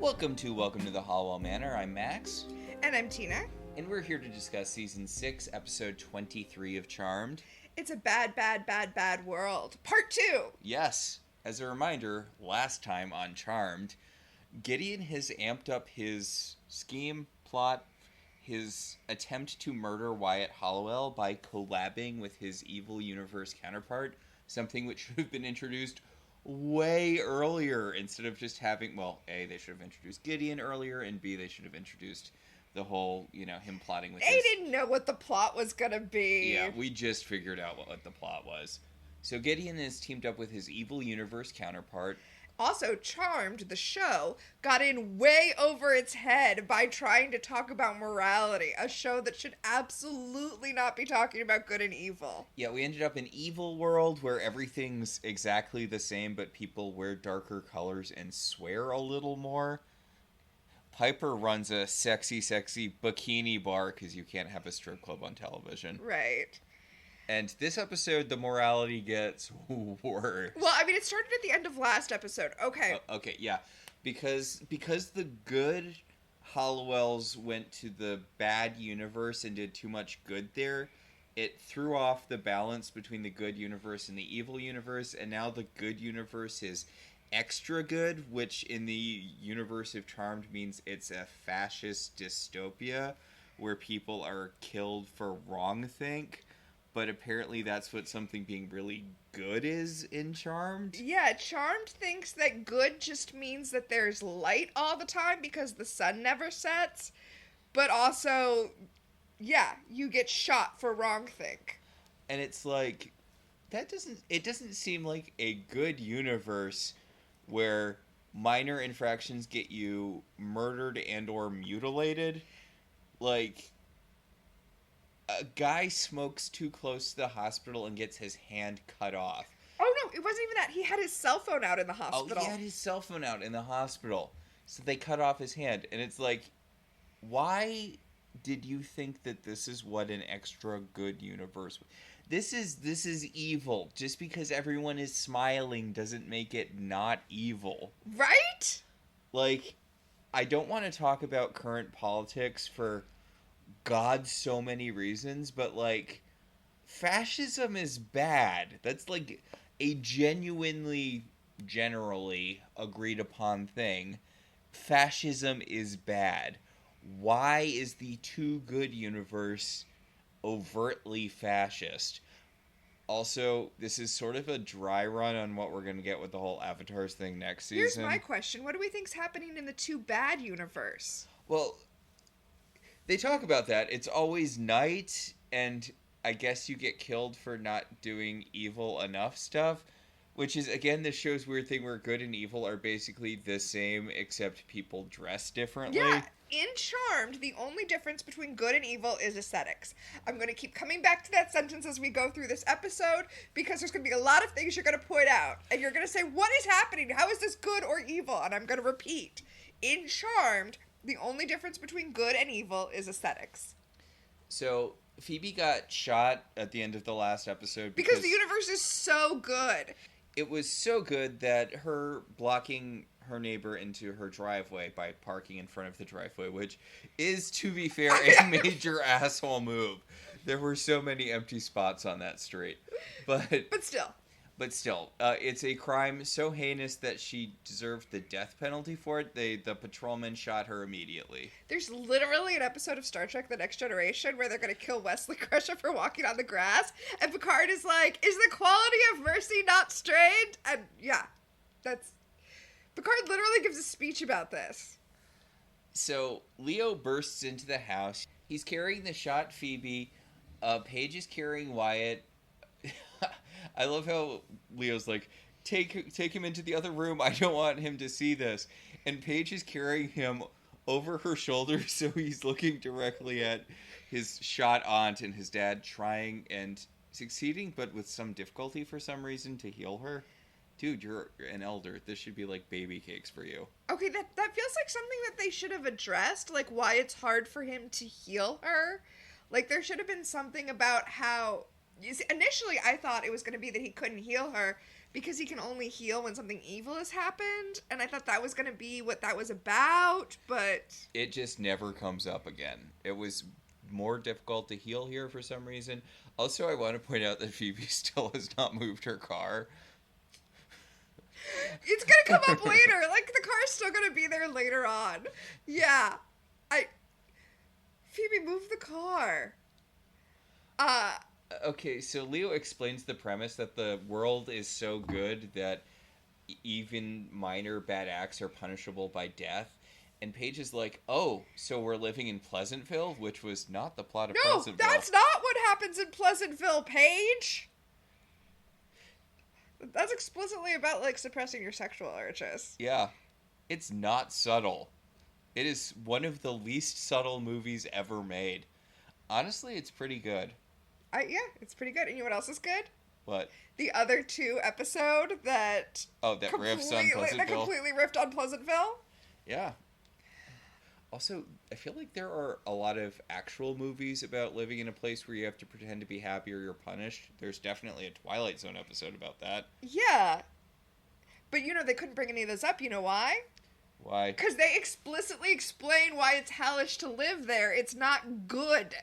Welcome to the Halliwell Manor. I'm Max. And I'm Tina. And we're here to discuss Season 6, Episode 23 of Charmed. It's a bad, bad, bad, bad world. Part 2! Yes. As a reminder, last time on Charmed, Gideon has amped up his scheme, plot, his attempt to murder Wyatt Halliwell by collabing with his evil universe counterpart, something which should have been introduced way earlier instead of just having, well, A, they should have introduced Gideon earlier, and B, they should have introduced the whole, him plotting with They didn't know what the plot was gonna be. Yeah, we just figured out what the plot was. So Gideon is teamed up with his evil universe counterpart. Also, Charmed, the show, got in way over its head by trying to talk about morality, a show that should absolutely not be talking about good and evil. Yeah, we ended up in evil world where everything's exactly the same, but people wear darker colors and swear a little more. Piper runs a sexy bikini bar because you can't have a strip club on television. Right. And this episode, the morality gets worse. Well, I mean, it started at the end of last episode. Okay. Okay, yeah. Because the good Halliwells went to the bad universe and did too much good there, it threw off the balance between the good universe and the evil universe, and now the good universe is extra good, which in the universe of Charmed means it's a fascist dystopia where people are killed for wrongthink. But apparently that's what something being really good is in Charmed. Yeah, Charmed thinks that good just means that there's light all the time because the sun never sets. But also, yeah, you get shot for wrongthink. And it's like, it doesn't seem like a good universe where minor infractions get you murdered and or mutilated. Like, a guy smokes too close to the hospital and gets his hand cut off. Oh, no, it wasn't even that. He had his cell phone out in the hospital. Oh, he had his cell phone out in the hospital. So they cut off his hand. And it's like, why did you think that this is what an extra good universe... This is evil. Just because everyone is smiling doesn't make it not evil. Right? Like, I don't want to talk about current politics for God so many reasons, but like, fascism is bad. That's like a genuinely, generally agreed upon thing. Fascism is bad. Why is the too good universe overtly fascist? Also, this is sort of a dry run on what we're going to get with the whole Avatars thing next season. Here's my question. What do we think's happening in the too bad universe? Well, they talk about that. It's always night, and I guess you get killed for not doing evil enough stuff, which is, again, this show's weird thing where good and evil are basically the same, except people dress differently. Yeah, in Charmed, the only difference between good and evil is aesthetics. I'm going to keep coming back to that sentence as we go through this episode, because there's going to be a lot of things you're going to point out, and you're going to say, what is happening? How is this good or evil? And I'm going to repeat. In Charmed, the only difference between good and evil is aesthetics. So, Phoebe got shot at the end of the last episode because the universe is so good. It was so good that her blocking her neighbor into her driveway by parking in front of the driveway, which is, to be fair, a major asshole move. There were so many empty spots on that street. But still, it's a crime so heinous that she deserved the death penalty for it. The patrolman shot her immediately. There's literally an episode of Star Trek The Next Generation where they're going to kill Wesley Crusher for walking on the grass, and Picard is like, is the quality of mercy not strained? And yeah, Picard literally gives a speech about this. So Leo bursts into the house. He's carrying the shot Phoebe. Paige is carrying Wyatt. I love how Leo's like, take him into the other room. I don't want him to see this. And Paige is carrying him over her shoulder, so he's looking directly at his shot aunt and his dad, trying and succeeding, but with some difficulty for some reason, to heal her. Dude, you're an elder. This should be like baby cakes for you. Okay, that feels like something that they should have addressed, like why it's hard for him to heal her. Like, there should have been something about how... Initially, I thought it was going to be that he couldn't heal her because he can only heal when something evil has happened, and I thought that was going to be what that was about, but It just never comes up again. It was more difficult to heal here for some reason. Also, I want to point out that Phoebe still has not moved her car. it's going to come up later. Like, the car's still going to be there later on. Yeah. Phoebe, move the car. Okay, so Leo explains the premise that the world is so good that even minor bad acts are punishable by death. And Paige is like, oh, so we're living in Pleasantville, which was not the plot of No, Pleasantville. that's not what happens in Pleasantville, Paige. That's explicitly about, like, suppressing your sexual urges. Yeah. It's not subtle. It is one of the least subtle movies ever made. Honestly, it's pretty good. Yeah, it's pretty good. And you know what else is good? What? The other 2 episode that... Oh, that riffs on Pleasantville? That completely riffed on Pleasantville? Yeah. Also, I feel like there are a lot of actual movies about living in a place where you have to pretend to be happy or you're punished. There's definitely a Twilight Zone episode about that. Yeah. But, you know, they couldn't bring any of this up. You know why? Why? Because they explicitly explain why it's hellish to live there. It's not good.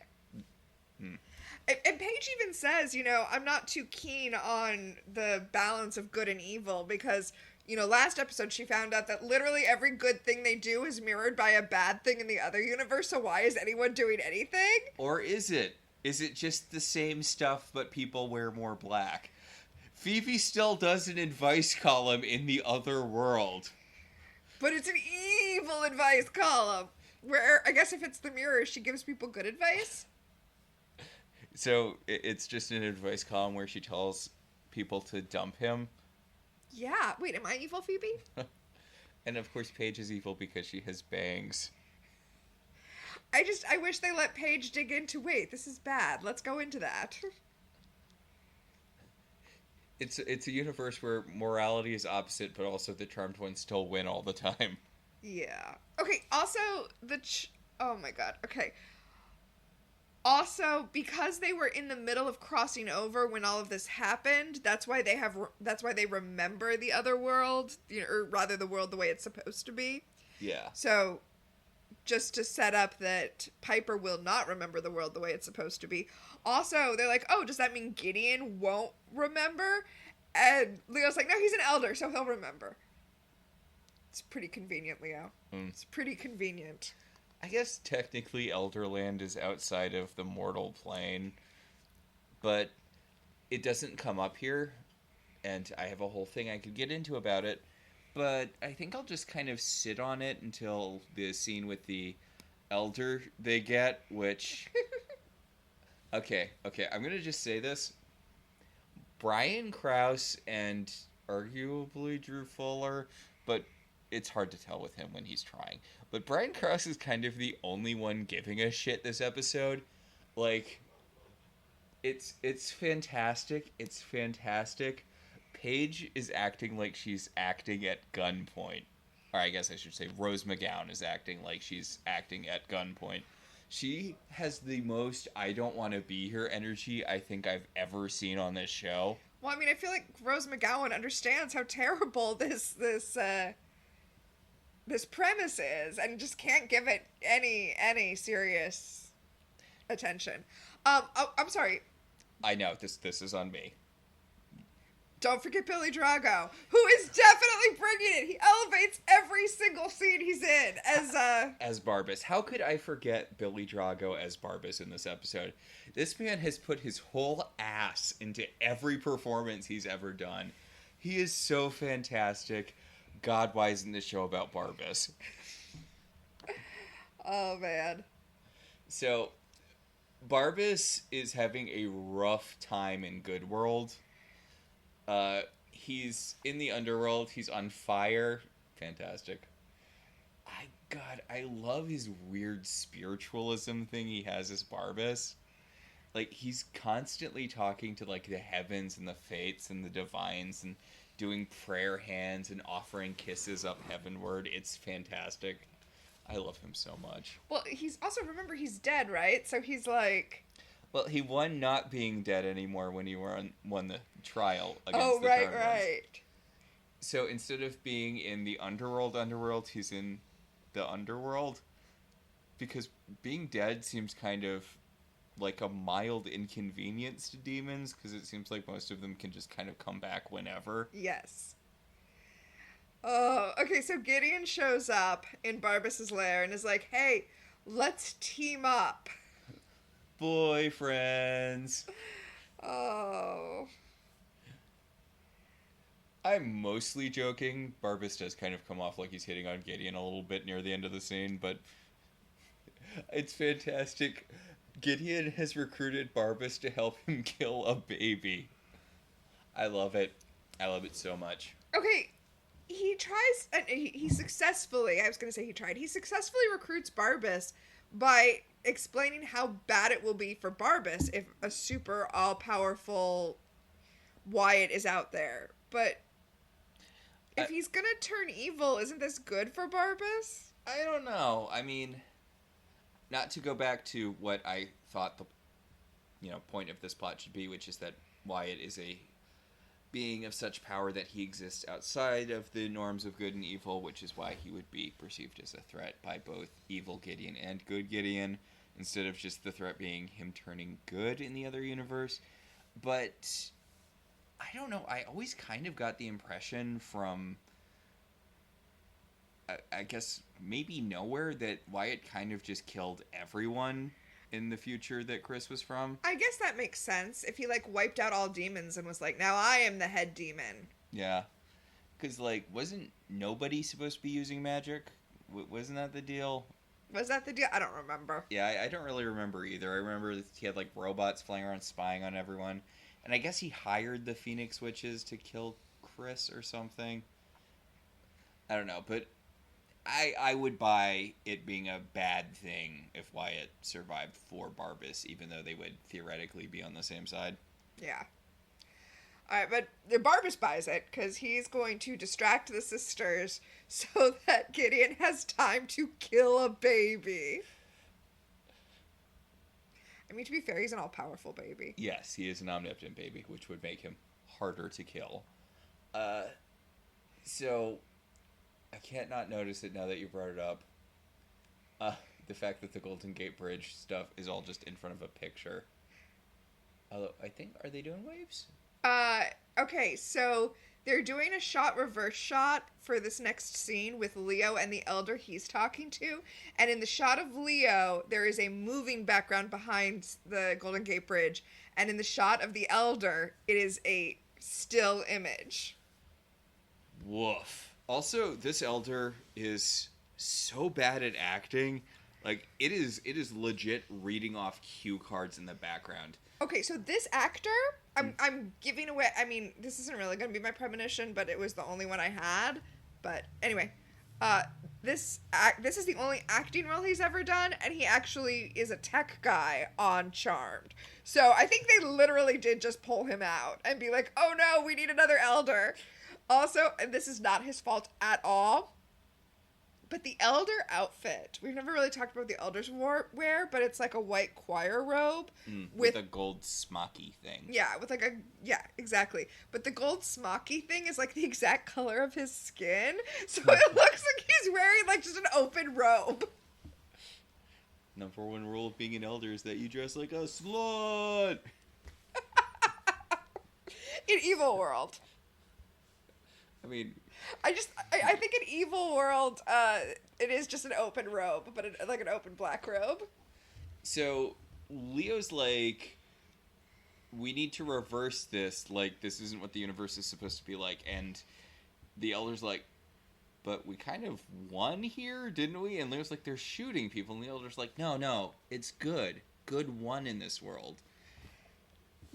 And Paige even says, you know, I'm not too keen on the balance of good and evil because, you know, last episode she found out that literally every good thing they do is mirrored by a bad thing in the other universe, so why is anyone doing anything? Or is it? Is it just the same stuff but people wear more black? Phoebe still does an advice column in the other world. But it's an evil advice column where, I guess if it's the mirror, she gives people good advice. So it's just an advice column where she tells people to dump him. Yeah. Wait, am I evil, Phoebe? And of course Paige is evil because she has bangs. I wish they let Paige dig into, wait, this is bad. Let's go into that. It's a universe where morality is opposite, but also the charmed ones still win all the time. Yeah. Okay, also, oh my god, okay. Also, because they were in the middle of crossing over when all of this happened, that's why they remember the other world, you know, or rather the world the way it's supposed to be. Yeah. So, just to set up that Piper will not remember the world the way it's supposed to be. Also, they're like, oh, does that mean Gideon won't remember? And Leo's like, no, he's an elder, so he'll remember. It's pretty convenient, Leo. It's pretty convenient. I guess technically Elderland is outside of the mortal plane, but it doesn't come up here, and I have a whole thing I could get into about it, but I think I'll just kind of sit on it until the scene with the elder they get, which... Okay, I'm going to just say this. Brian Krause and arguably Drew Fuller, but it's hard to tell with him when he's trying. But Brian Krause is kind of the only one giving a shit this episode. Like, it's fantastic. It's fantastic. Paige is acting like she's acting at gunpoint. Or I guess I should say Rose McGowan is acting like she's acting at gunpoint. She has the most I don't want to be here energy I think I've ever seen on this show. Well, I mean, I feel like Rose McGowan understands how terrible this premise is and just can't give it any serious attention. I'm sorry. I know, this is on me. Don't forget Billy Drago, who is definitely bringing it. He elevates every single scene he's in as Barbas. How could I forget Billy Drago as Barbas in this episode? This man has put his whole ass into every performance he's ever done. He is so fantastic. God, why isn't this show about Barbas? Oh, man. So, Barbas is having a rough time in Good World. He's in the underworld. He's on fire. Fantastic. I love his weird spiritualism thing he has as Barbas. Like, he's constantly talking to, like, the heavens and the fates and the divines and doing prayer hands and offering kisses up heavenward. It's fantastic. I love him so much. Well, he's also, remember, he's dead, right? So he's like... Well, he won not being dead anymore when he won the trial Oh, against the right, Turned Ones. right. So instead of being in the underworld, he's in the underworld. Because being dead seems kind of like a mild inconvenience to demons, because it seems like most of them can just kind of come back whenever. Yes. Oh, okay, so Gideon shows up in Barbas's lair and is like, hey, let's team up. Boyfriends. Oh. I'm mostly joking. Barbas does kind of come off like he's hitting on Gideon a little bit near the end of the scene, but it's fantastic. Gideon has recruited Barbas to help him kill a baby. I love it. I love it so much. Okay, he tries, and he successfully, I was going to say he tried, he successfully recruits Barbas by explaining how bad it will be for Barbas if a super all-powerful Wyatt is out there. But if he's going to turn evil, isn't this good for Barbas? I don't know. I mean, not to go back to what I thought the point of this plot should be, which is that Wyatt is a being of such power that he exists outside of the norms of good and evil, which is why he would be perceived as a threat by both evil Gideon and good Gideon, instead of just the threat being him turning good in the other universe. But I don't know. I always kind of got the impression from, I guess, maybe nowhere, that Wyatt kind of just killed everyone in the future that Chris was from. I guess that makes sense. If he, like, wiped out all demons and was like, now I am the head demon. Yeah. Because, like, wasn't nobody supposed to be using magic? Wasn't that the deal? Was that the deal? I don't remember. Yeah, I don't really remember either. I remember that he had, like, robots flying around spying on everyone. And I guess he hired the Phoenix Witches to kill Chris or something. I don't know, but I would buy it being a bad thing if Wyatt survived for Barbas, even though they would theoretically be on the same side. Yeah. Alright, but the Barbas buys it, because he's going to distract the sisters so that Gideon has time to kill a baby. I mean, to be fair, he's an all-powerful baby. Yes, he is an omnipotent baby, which would make him harder to kill. So I can't not notice it now that you brought it up. The fact that the Golden Gate Bridge stuff is all just in front of a picture. Although, I think, are they doing waves? Okay, so they're doing a shot reverse shot for this next scene with Leo and the elder he's talking to. And in the shot of Leo, there is a moving background behind the Golden Gate Bridge. And in the shot of the elder, it is a still image. Woof. Also, this elder is so bad at acting. Like, it is legit reading off cue cards in the background. Okay, so this actor, I'm giving away, I mean, this isn't really going to be my premonition, but it was the only one I had. But anyway, this is the only acting role he's ever done, and he actually is a tech guy on Charmed. So I think they literally did just pull him out and be like, oh no, we need another elder. Also, and this is not his fault at all, but the elder outfit, we've never really talked about the elders wear, but it's like a white choir robe with a gold smocky thing. Yeah, with like yeah, exactly. But the gold smocky thing is like the exact color of his skin, so it looks like he's wearing like just an open robe. Number one rule of being an elder is that you dress like a slut. In Evil World. I mean, I think in Evil World, it is just an open robe, but like an open black robe. So Leo's like, we need to reverse this. Like, this isn't what the universe is supposed to be like. And the elder's like, but we kind of won here, didn't we? And Leo's like, they're shooting people. And the elder's like, no, it's good. Good won in this world.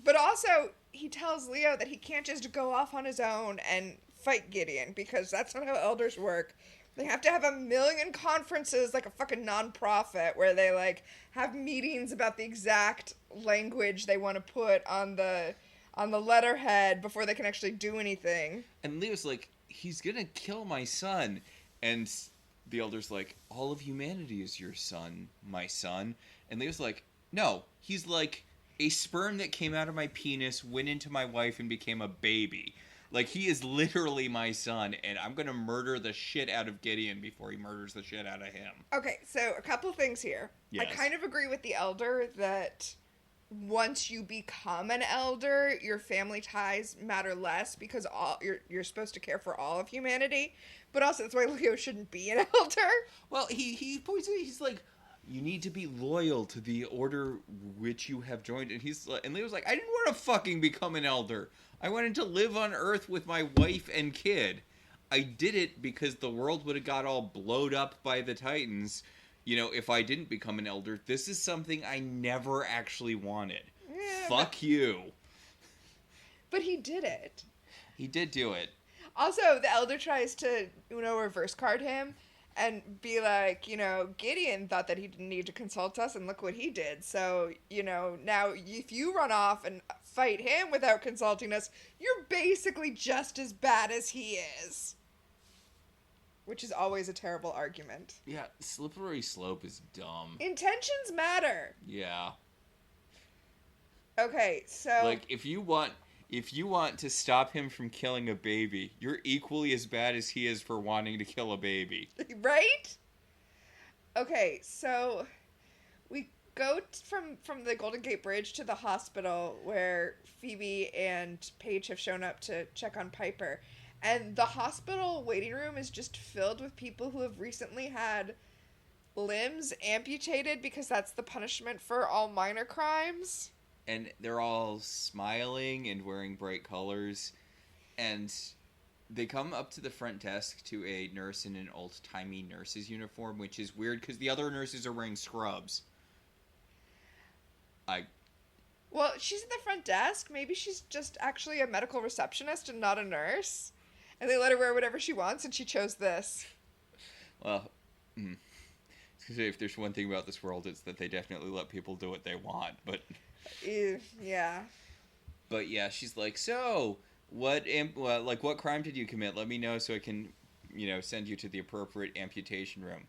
But also, he tells Leo that he can't just go off on his own and fight Gideon, because that's not how elders work. They have to have a million conferences, like a fucking nonprofit, where they like have meetings about the exact language they want to put on the letterhead before they can actually do anything. And Leo's like, he's gonna kill my son. And the elder's like, all of humanity is your son, my son. And Leo's like, no, he's like a sperm that came out of my penis went into my wife and became a baby. Like, he is literally my son, and I'm gonna murder the shit out of Gideon before he murders the shit out of him. Okay, so a couple things here. Yes. I kind of agree with the elder that once you become an elder, your family ties matter less because you're supposed to care for all of humanity. But also, that's why Leo shouldn't be an elder. Well, he points out, he's like, you need to be loyal to the order which you have joined. And Leo's like, I didn't want to fucking become an elder. I wanted to live on Earth with my wife and kid. I did it because the world would have got all blowed up by the Titans, if I didn't become an elder. This is something I never actually wanted. Yeah, Fuck you. But he did it. He did do it. Also, the elder tries to, reverse card him and be like, Gideon thought that he didn't need to consult us, and look what he did. So, now if you run off and fight him without consulting us, you're basically just as bad as he is. Which is always a terrible argument. Yeah, slippery slope is dumb. Intentions matter. Yeah. Okay, so... Like, if you want to stop him from killing a baby, you're equally as bad as he is for wanting to kill a baby. Right? Okay, so we go from the Golden Gate Bridge to the hospital where Phoebe and Paige have shown up to check on Piper. And the hospital waiting room is just filled with people who have recently had limbs amputated because that's the punishment for all minor crimes. And they're all smiling and wearing bright colors. And they come up to the front desk to a nurse in an old-timey nurse's uniform, which is weird because the other nurses are wearing scrubs. Well, she's at the front desk. Maybe she's just actually a medical receptionist and not a nurse. And they let her wear whatever she wants, and she chose this. Well, if there's one thing about this world, it's that they definitely let people do what they want, but... Yeah. But yeah, she's like, so, what crime did you commit? Let me know so I can, send you to the appropriate amputation room.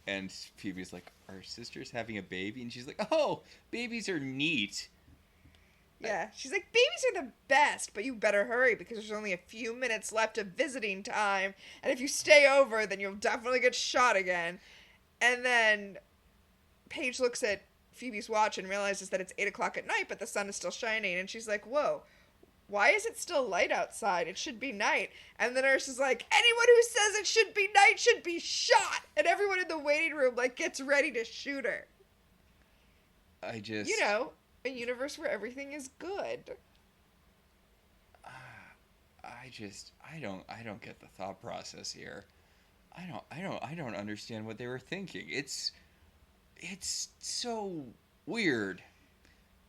And Phoebe's like, our sister's having a baby? And she's like, oh, babies are neat. Yeah, she's like, babies are the best, but you better hurry because there's only a few minutes left of visiting time, and if you stay over, then you'll definitely get shot again. And then Paige looks at Phoebe's watch and realizes that it's 8 o'clock at night, but the sun is still shining, and she's like, whoa, why is it still light outside? It should be night. And the nurse is like, anyone who says it should be night should be shot! And everyone in the waiting room, gets ready to shoot her. A universe where everything is good. I don't get the thought process here. I don't understand what they were thinking. It's so weird.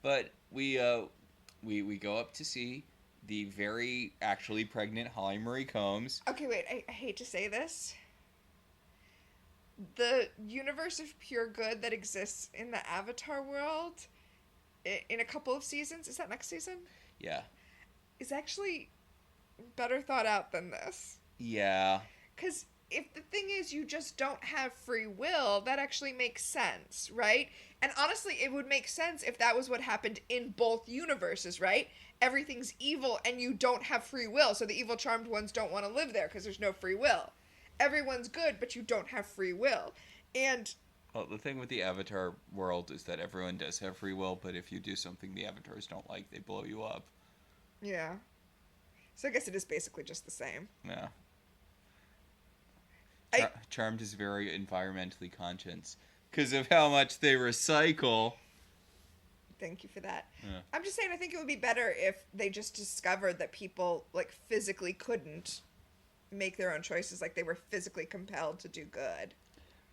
But we go up to see the very actually pregnant Holly Marie Combs. Okay, wait, I hate to say this. The universe of pure good that exists in the Avatar world in a couple of seasons, is that next season? Yeah. Is actually better thought out than this. Yeah. Because if the thing is you just don't have free will, that actually makes sense, right? And honestly, it would make sense if that was what happened in both universes, right? Everything's evil and you don't have free will, so the evil charmed ones don't want to live there because there's no free will. Everyone's good, but you don't have free will. And... well, the thing with the Avatar world is that everyone does have free will, but if you do something the Avatars don't like, they blow you up. Yeah. So I guess it is basically just the same. Yeah. Charmed is very environmentally conscious because of how much they recycle. Thank you for that. Yeah. I'm just saying I think it would be better if they just discovered that people, physically couldn't make their own choices, they were physically compelled to do good.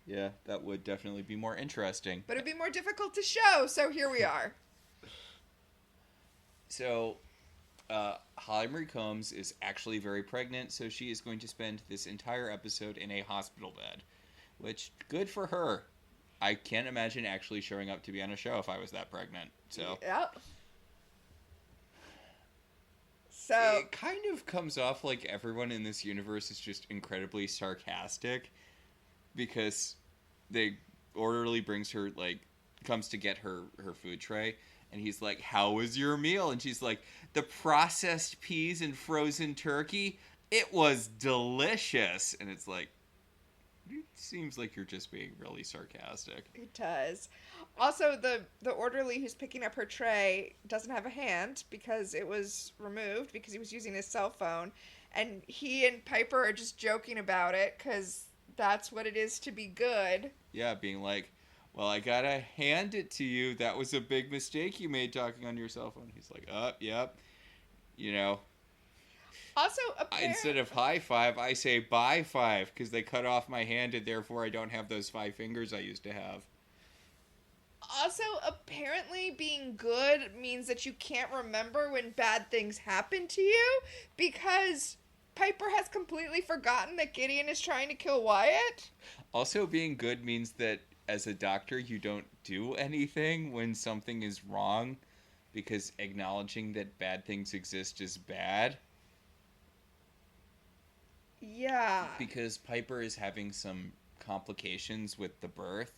Yeah, that would definitely be more interesting. But it'd be more difficult to show, so here we are. So, Holly Marie Combs is actually very pregnant, so she is going to spend this entire episode in a hospital bed. Which, good for her. I can't imagine actually showing up to be on a show if I was that pregnant, so... Yep. So... it kind of comes off like everyone in this universe is just incredibly sarcastic. Because Orderly brings her, comes to get her food tray, and he's like, "How was your meal?" And she's like, "The processed peas and frozen turkey. It was delicious." And it's like, it seems like you're just being really sarcastic. It does. Also, the orderly who's picking up her tray doesn't have a hand because it was removed because he was using his cell phone, and he and Piper are just joking about it because that's what it is to be good. Yeah, being like, "Well, I gotta hand it to you. That was a big mistake you made talking on your cell phone." He's like, yep. You know, Also, instead of high five, I say bye five because they cut off my hand and therefore I don't have those 5 fingers I used to have. apparently being good means that you can't remember when bad things happen to you because Piper has completely forgotten that Gideon is trying to kill Wyatt. Also, being good means that as a doctor, you don't do anything when something is wrong because acknowledging that bad things exist is bad. Yeah. Because Piper is having some complications with the birth,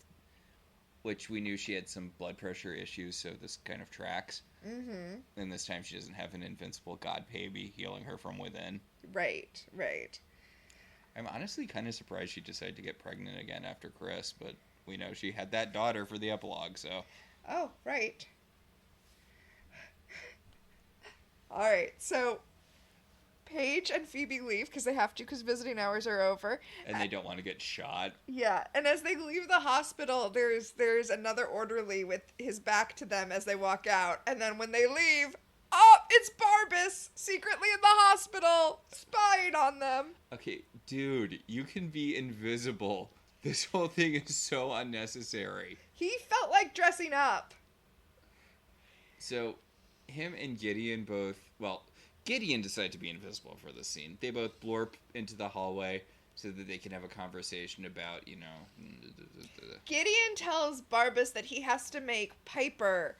which we knew she had some blood pressure issues, so this kind of tracks. Mm-hmm. And this time she doesn't have an invincible god baby healing her from within. Right, right. I'm honestly kind of surprised she decided to get pregnant again after Chris, but we know she had that daughter for the epilogue, so... Oh, right. Alright, so Paige and Phoebe leave because they have to because visiting hours are over. And they don't want to get shot. Yeah, and as they leave the hospital, there's another orderly with his back to them as they walk out. And then when they leave, oh, it's Barbas secretly in the hospital, spying on them. Okay, dude, you can be invisible. This whole thing is so unnecessary. He felt like dressing up. So, him and Gideon both... Well, Gideon decided to be invisible for this scene. They both blorp into the hallway so that they can have a conversation about, Gideon tells Barbas that he has to make Piper...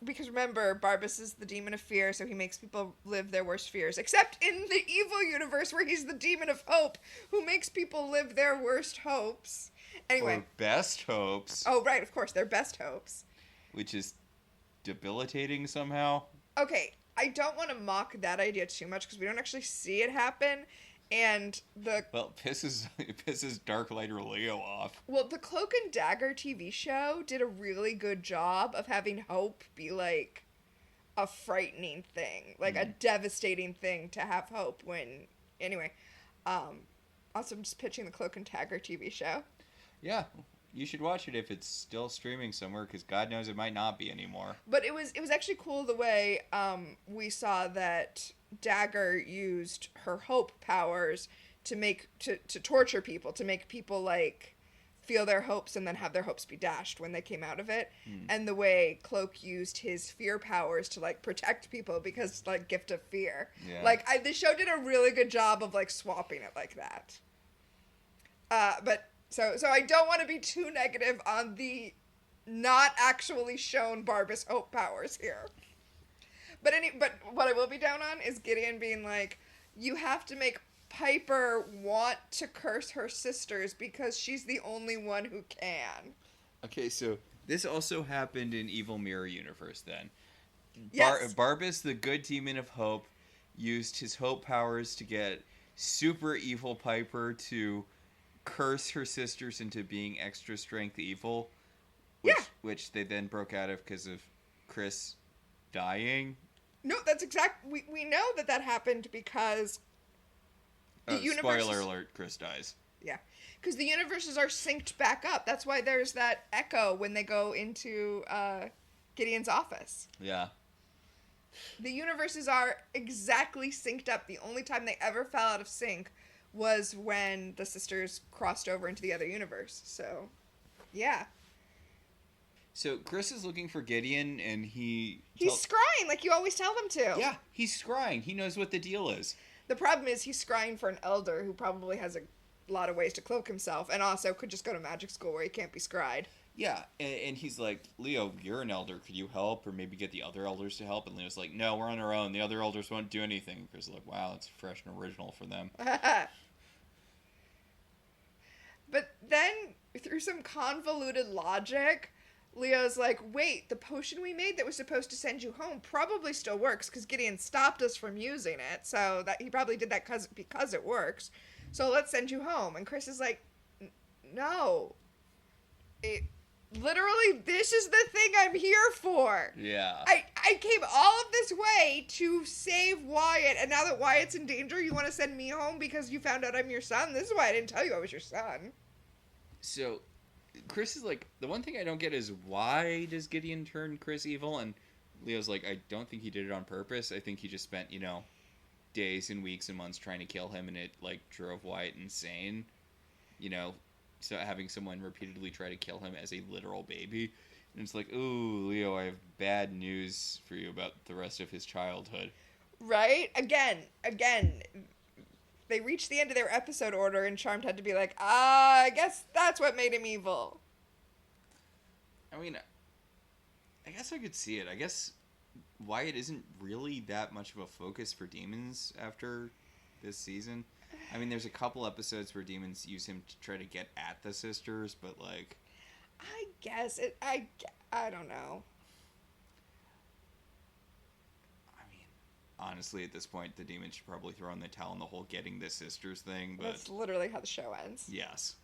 because remember, Barbas is the demon of fear, so he makes people live their worst fears. Except in the evil universe where he's the demon of hope, who makes people live their worst hopes. Anyway. Or best hopes. Oh, right, of course, their best hopes. Which is debilitating somehow. Okay, I don't want to mock that idea too much because we don't actually see it happen. And Well, it pisses Darklighter Leo off. Well, the Cloak and Dagger TV show did a really good job of having hope be like a frightening thing, like a devastating thing to have hope when. Anyway, also I'm just pitching the Cloak and Dagger TV show. Yeah, you should watch it if it's still streaming somewhere, because God knows it might not be anymore. But it was actually cool the way we saw that Dagger used her hope powers to torture people, to make people like feel their hopes and then have their hopes be dashed when they came out of it. And the way Cloak used his fear powers to like protect people because like gift of fear. Yeah. Like the show did a really good job of like swapping it like that. But so I don't want to be too negative on the not actually shown Barbas hope powers here. But what I will be down on is Gideon being like, you have to make Piper want to curse her sisters because she's the only one who can. Okay, so this also happened in Evil Mirror Universe then. Yes. Barbas, the good demon of hope, used his hope powers to get super evil Piper to curse her sisters into being extra strength evil. Which they then broke out of because of Chris dying. No, that's we know that happened because the universe. Spoiler alert, Chris dies. Yeah. Because the universes are synced back up. That's why there's that echo when they go into Gideon's office. Yeah. The universes are exactly synced up. The only time they ever fell out of sync was when the sisters crossed over into the other universe. So, yeah. So Chris is looking for Gideon, and he's scrying like you always tell them to. Yeah, he's scrying. He knows what the deal is. The problem is he's scrying for an elder who probably has a lot of ways to cloak himself, and also could just go to magic school where he can't be scryed. Yeah, and he's like, Leo, you're an elder. Could you help, or maybe get the other elders to help? And Leo's like, no, we're on our own. The other elders won't do anything. Chris is like, wow, that's fresh and original for them. But then, through some convoluted logic, Leo's like, wait, the potion we made that was supposed to send you home probably still works because Gideon stopped us from using it. So that he probably did that because it works. So let's send you home. And Chris is like, no. Literally, this is the thing I'm here for. Yeah. I came all of this way to save Wyatt, and now that Wyatt's in danger, you want to send me home because you found out I'm your son? This is why I didn't tell you I was your son. So, Chris is like, the one thing I don't get is why does Gideon turn Chris evil? And Leo's like, I don't think he did it on purpose. I think he just spent, days and weeks and months trying to kill him, and it, drove Wyatt insane. So having someone repeatedly try to kill him as a literal baby. And it's like, ooh, Leo, I have bad news for you about the rest of his childhood. Right? Again, they reached the end of their episode order, and Charmed had to be like, I guess that's what made him evil. I mean, I guess I could see it. I guess Wyatt isn't really that much of a focus for demons after this season. I mean, there's a couple episodes where demons use him to try to get at the sisters, but, I guess I don't know. I mean, honestly, at this point, the demons should probably throw in the towel on the whole getting the sisters thing, but... That's literally how the show ends. Yes.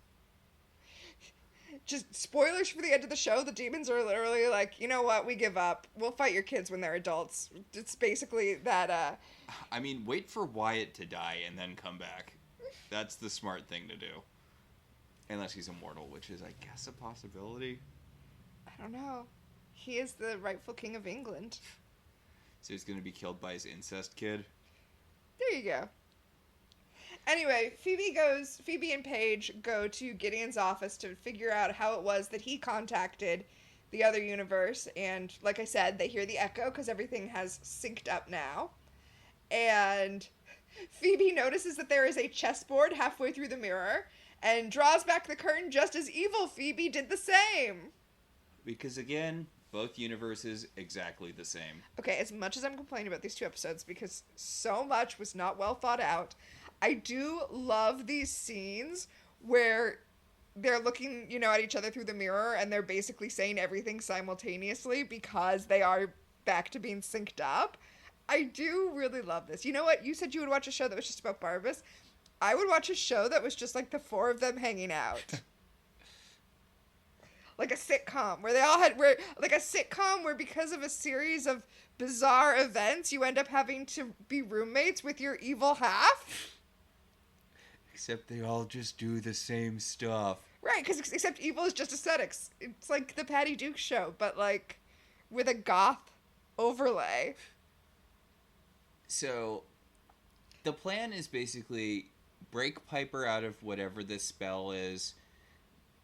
Just spoilers for the end of the show, the demons are literally like, you know what, we give up. We'll fight your kids when they're adults. It's basically that, I mean, wait for Wyatt to die and then come back. That's the smart thing to do. Unless he's immortal, which is, I guess, a possibility. I don't know. He is the rightful king of England. So he's going to be killed by his incest kid? There you go. Anyway, Phoebe and Paige go to Gideon's office to figure out how it was that he contacted the other universe. And like I said, they hear the echo because everything has synced up now. And Phoebe notices that there is a chessboard halfway through the mirror and draws back the curtain just as evil Phoebe did the same. Because again, both universes exactly the same. Okay, as much as I'm complaining about these two episodes because so much was not well thought out, I do love these scenes where they're looking, at each other through the mirror and they're basically saying everything simultaneously because they are back to being synced up. I do really love this. You know what? You said you would watch a show that was just about Barbas. I would watch a show that was just like the four of them hanging out. Like a sitcom where because of a series of bizarre events, you end up having to be roommates with your evil half. Except they all just do the same stuff. Right, because except evil is just aesthetics. It's like the Patty Duke show, but like with a goth overlay. So, the plan is basically break Piper out of whatever this spell is.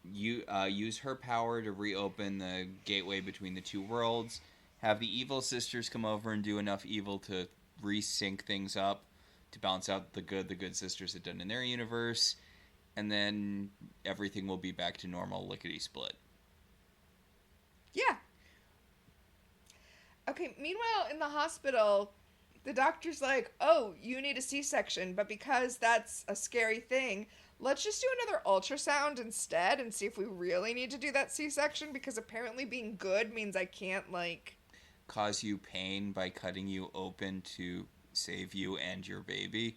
You use her power to reopen the gateway between the two worlds. Have the evil sisters come over and do enough evil to resync things up to balance out the good sisters had done in their universe, and then everything will be back to normal lickety-split. Yeah. Okay, meanwhile, in the hospital, the doctor's like, oh, you need a C-section, but because that's a scary thing, let's just do another ultrasound instead and see if we really need to do that C-section, because apparently being good means I can't, cause you pain by cutting you open to save you and your baby.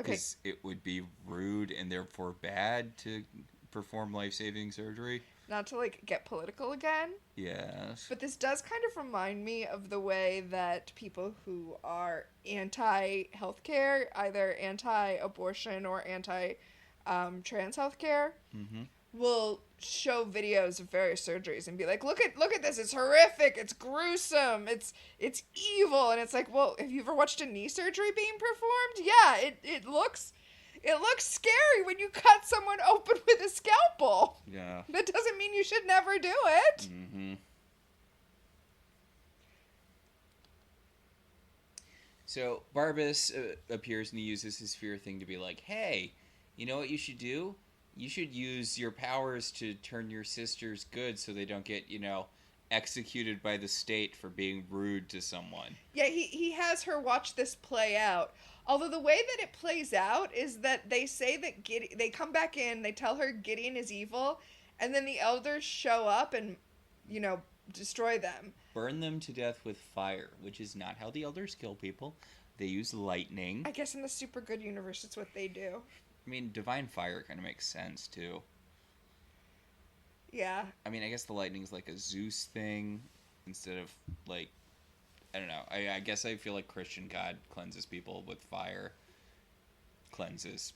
Okay. Because it would be rude and therefore bad to perform life-saving surgery. Not to, get political again. Yes. But this does kind of remind me of the way that people who are anti-healthcare, either anti-abortion or anti-trans healthcare, will show videos of various surgeries and be like, look at this, it's horrific, it's gruesome, it's evil. And it's like, well, have you ever watched a knee surgery being performed? Yeah, it looks scary when you cut someone open with a scalpel. Yeah. That doesn't mean you should never do it. Mm-hmm. So Barbas appears and he uses his fear thing to be like, hey, you know what you should do? You should use your powers to turn your sisters good so they don't get, executed by the state for being rude to someone. Yeah, he has her watch this play out. Although the way that it plays out is that they say that they come back in, they tell her Gideon is evil, and then the elders show up and destroy them. Burn them to death with fire, which is not how the elders kill people. They use lightning. I guess in the super good universe, it's what they do. I mean, divine fire kind of makes sense, too. Yeah. I mean, I guess the lightning's like a Zeus thing instead of, like, I don't know. I guess I feel like Christian God cleanses people with fire. Cleanses,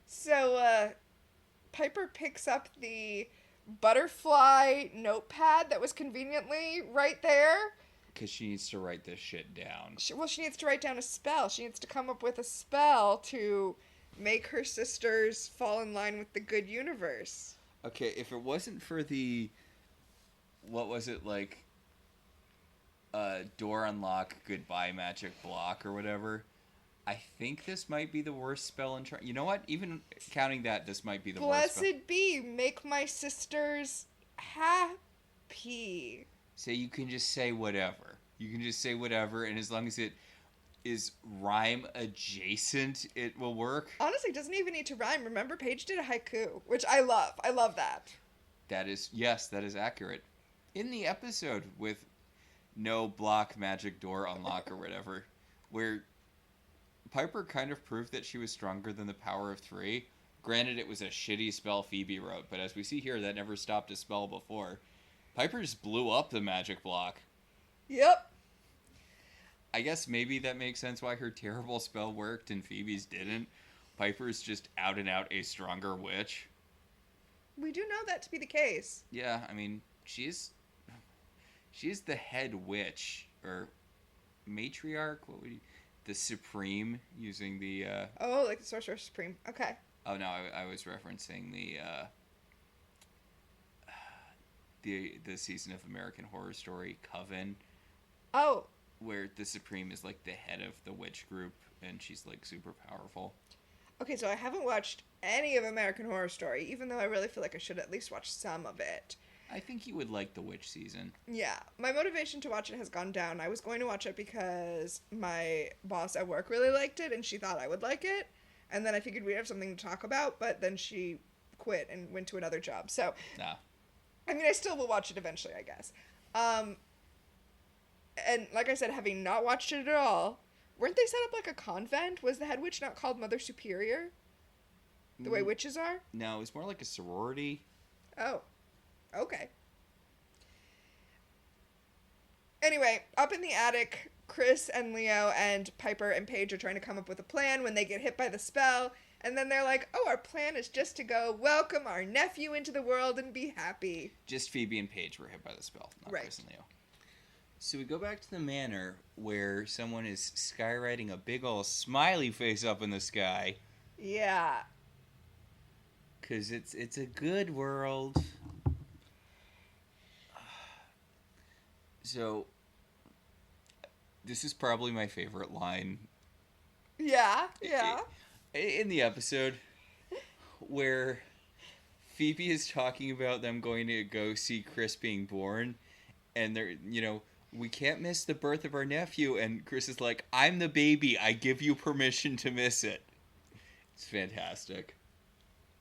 So, Piper picks up the butterfly notepad that was conveniently right there. Because she needs to write this shit down. She needs to write down a spell. She needs to come up with a spell to make her sisters fall in line with the good universe. Okay, if it wasn't for the... What was it, like... door unlock, goodbye magic block, or whatever... I think this might be the worst spell in... You know what? Even counting that, this might be the worst spell. Blessed be, make my sisters happy. So you can just say whatever. You can just say whatever, and as long as it is rhyme adjacent, it will work. Honestly, it doesn't even need to rhyme. Remember, Paige did a haiku, which I love. I love that. That is accurate. In the episode with no block, magic door unlock, or whatever, where Piper kind of proved that she was stronger than the power of 3. Granted, it was a shitty spell Phoebe wrote, but as we see here, that never stopped a spell before. Piper just blew up the magic block. Yep. I guess maybe that makes sense why her terrible spell worked and Phoebe's didn't. Piper's just out and out a stronger witch. We do know that to be the case. Yeah, I mean, she's the head witch, or matriarch, the supreme, using the... Oh, like the Sorcerer Supreme. Okay. Oh, no, I was referencing the season of American Horror Story, Coven. Oh. Where the Supreme is, like, the head of the witch group, and she's, like, super powerful. Okay, so I haven't watched any of American Horror Story, even though I really feel like I should at least watch some of it. I think you would like the witch season. Yeah. My motivation to watch it has gone down. I was going to watch it because my boss at work really liked it, and she thought I would like it. And then I figured we'd have something to talk about, but then she quit and went to another job. So, Nah. I mean, I still will watch it eventually, I guess. And like I said, having not watched it at all, weren't they set up like a convent? Was the head witch not called Mother Superior? The way witches are? No, it's more like a sorority. Oh. Okay. Anyway, up in the attic, Chris and Leo and Piper and Paige are trying to come up with a plan when they get hit by the spell. And then they're like, oh, our plan is just to go welcome our nephew into the world and be happy. Just Phoebe and Paige were hit by the spell, not right. Chris and Leo. So we go back to the manor where someone is skywriting a big ol' smiley face up in the sky. Yeah. 'Cause it's a good world. So, this is probably my favorite line. Yeah. In the episode, where Phoebe is talking about them going to go see Chris being born, and they're, we can't miss the birth of our nephew, and Chris is like, I'm the baby, I give you permission to miss it. It's fantastic.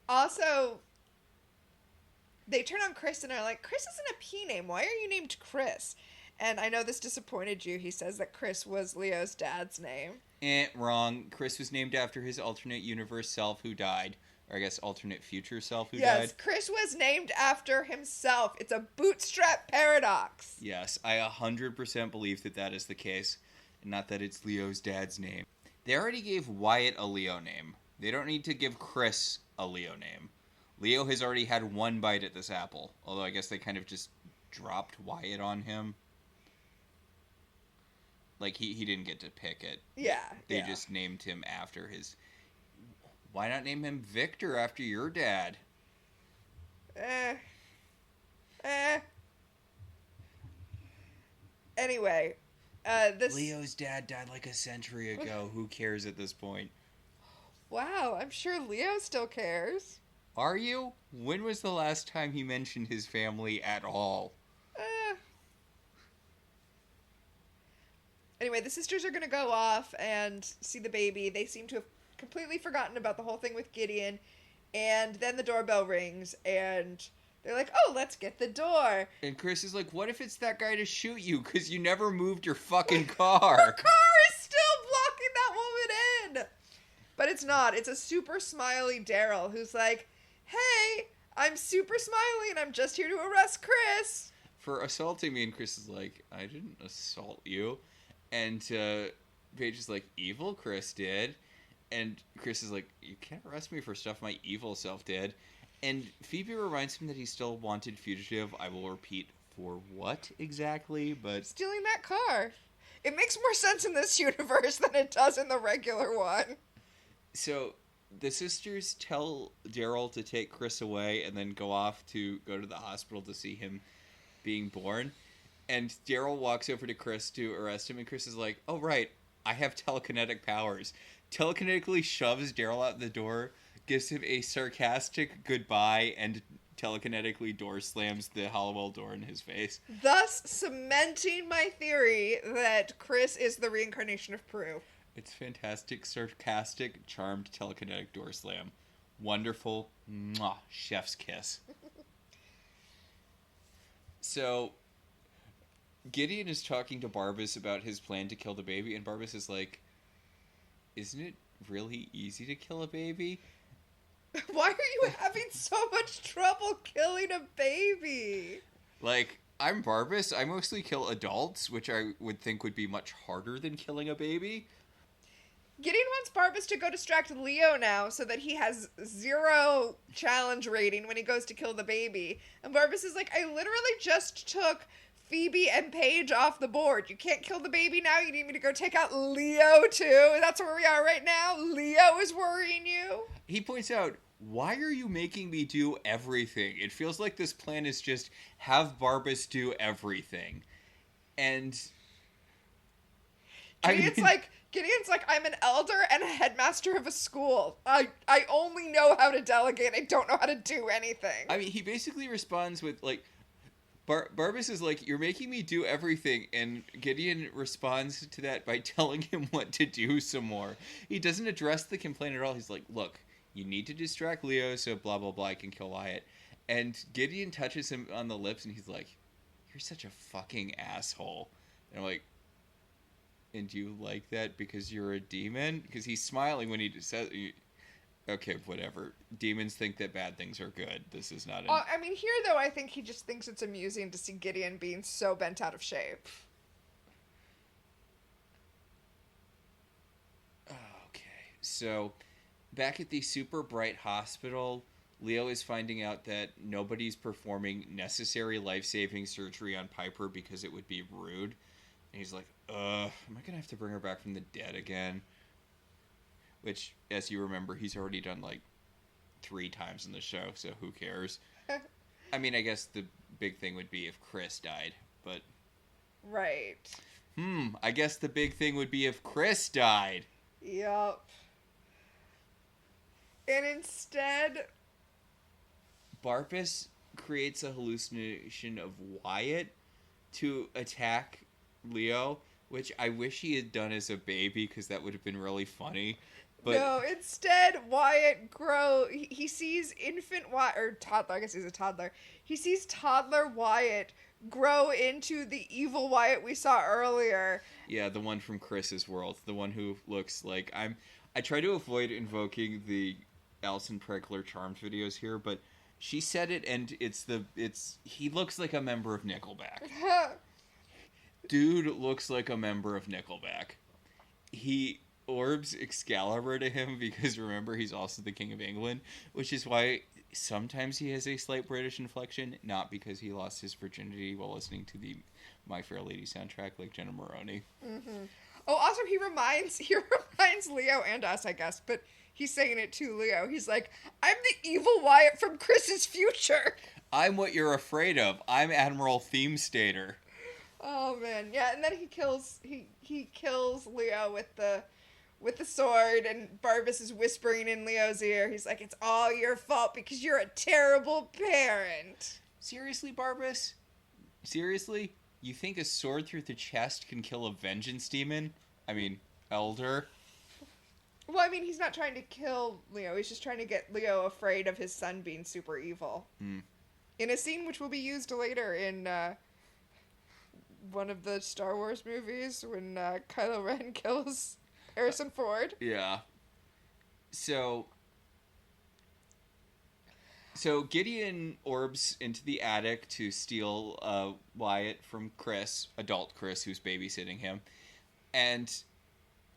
Also, they turn on Chris and are like, Chris isn't a P name, why are you named Chris? And I know this disappointed you. He says that Chris was Leo's dad's name. Wrong. Chris was named after his alternate universe self who died. Or I guess alternate future self who died. Yes, Chris was named after himself. It's a bootstrap paradox. Yes, I 100% believe that is the case. And not that it's Leo's dad's name. They already gave Wyatt a Leo name. They don't need to give Chris a Leo name. Leo has already had one bite at this apple. Although I guess they kind of just dropped Wyatt on him. Like, he didn't get to pick it. Yeah. They just named him after his... Why not name him Victor after your dad? Anyway, Leo's dad died like a century ago. Who cares at this point? Wow, I'm sure Leo still cares. Are you? When was the last time he mentioned his family at all? Anyway, the sisters are going to go off and see the baby. They seem to have completely forgotten about the whole thing with Gideon. And then the doorbell rings, and They're like, oh, let's get the door. And Chris is like, what if it's that guy to shoot you? Because you never moved your fucking Her car. car is still blocking that woman in. But it's not. It's a super smiley Daryl who's like, hey, I'm super smiley and I'm just here to arrest Chris. For assaulting me. And Chris is like, I didn't assault you. And Paige is like, evil Chris did. And Chris is like, you can't arrest me for stuff my evil self did. And Phoebe reminds him that he's still wanted fugitive. I will repeat, for what exactly? But Stealing that car. It makes more sense in this universe than it does in the regular one. So the sisters tell Daryl to take Chris away and then go to the hospital to see him being born. And Daryl walks over to Chris to arrest him, and Chris is like, oh, right, I have telekinetic powers. Telekinetically shoves Daryl out the door, gives him a sarcastic goodbye, and telekinetically door slams the Halliwell door in his face. Thus cementing my theory that Chris is the reincarnation of Prue. It's fantastic, sarcastic, charmed telekinetic door slam. Wonderful. Mwah, chef's kiss. So Gideon is talking to Barbas about his plan to kill the baby, and Barbas is like, isn't it really easy to kill a baby? Why are you having so much trouble killing a baby? Like, I'm Barbas. I mostly kill adults, which I would think would be much harder than killing a baby. Gideon wants Barbas to go distract Leo now so that he has 0 challenge rating when he goes to kill the baby. And Barbas is like, I literally just took Phoebe and Paige off the board. You can't kill the baby now? You need me to go take out Leo too? That's where we are right now? Leo is worrying you? He points out, why are you making me do everything? It feels like this plan is just have Barbas do everything. And Gideon's like, I'm an elder and a headmaster of a school. I only know how to delegate. I don't know how to do anything. I mean, he basically responds with, like, Barbas is like, you're making me do everything, and Gideon responds to that by telling him what to do some more. He doesn't address the complaint at all. He's like, look, you need to distract Leo so blah, blah, blah, I can kill Wyatt. And Gideon touches him on the lips, and he's like, you're such a fucking asshole. And I'm like, and do you like that because you're a demon? Because he's smiling when he says... Okay, whatever. Demons think that bad things are good. This is not... I mean, here, though, I think he just thinks it's amusing to see Gideon being so bent out of shape. Okay, so back at the super bright hospital, Leo is finding out that nobody's performing necessary life-saving surgery on Piper because it would be rude. And he's like, am I gonna have to bring her back from the dead again? Which, as you remember, he's already done, like, 3 times in the show, so who cares? I mean, I guess the big thing would be if Chris died, but... Right. I guess the big thing would be if Chris died. Yup. And instead... Barbas creates a hallucination of Wyatt to attack Leo, which I wish he had done as a baby, because that would have been really funny. But no, instead, Wyatt he sees infant Wyatt, or toddler, I guess he's a toddler. He sees toddler Wyatt grow into the evil Wyatt we saw earlier. Yeah, the one from Chris's world. The one who looks like... I try to avoid invoking the Alison Pregler Charmed videos here, but she said it, and he looks like a member of Nickelback. Dude looks like a member of Nickelback. He orbs Excalibur to him because, remember, he's also the King of England, which is why sometimes he has a slight British inflection, not because he lost his virginity while listening to the My Fair Lady soundtrack like Jenna Maroney. Mm-hmm. Oh, also, he reminds Leo and us, I guess, but he's saying it to Leo. He's like, I'm the evil Wyatt from Chris's future. I'm what you're afraid of. I'm Admiral Themestater. Oh man, yeah, and then he kills Leo with the sword, and Barbas is whispering in Leo's ear. He's like, "It's all your fault because you're a terrible parent." Seriously, Barbas? Seriously? You think a sword through the chest can kill a vengeance demon? I mean, elder. Well, I mean, he's not trying to kill Leo. He's just trying to get Leo afraid of his son being super evil. In a scene which will be used later in one of the Star Wars movies when Kylo Ren kills Harrison Ford. Yeah. So Gideon orbs into the attic to steal Wyatt from Chris, adult Chris, who's babysitting him. And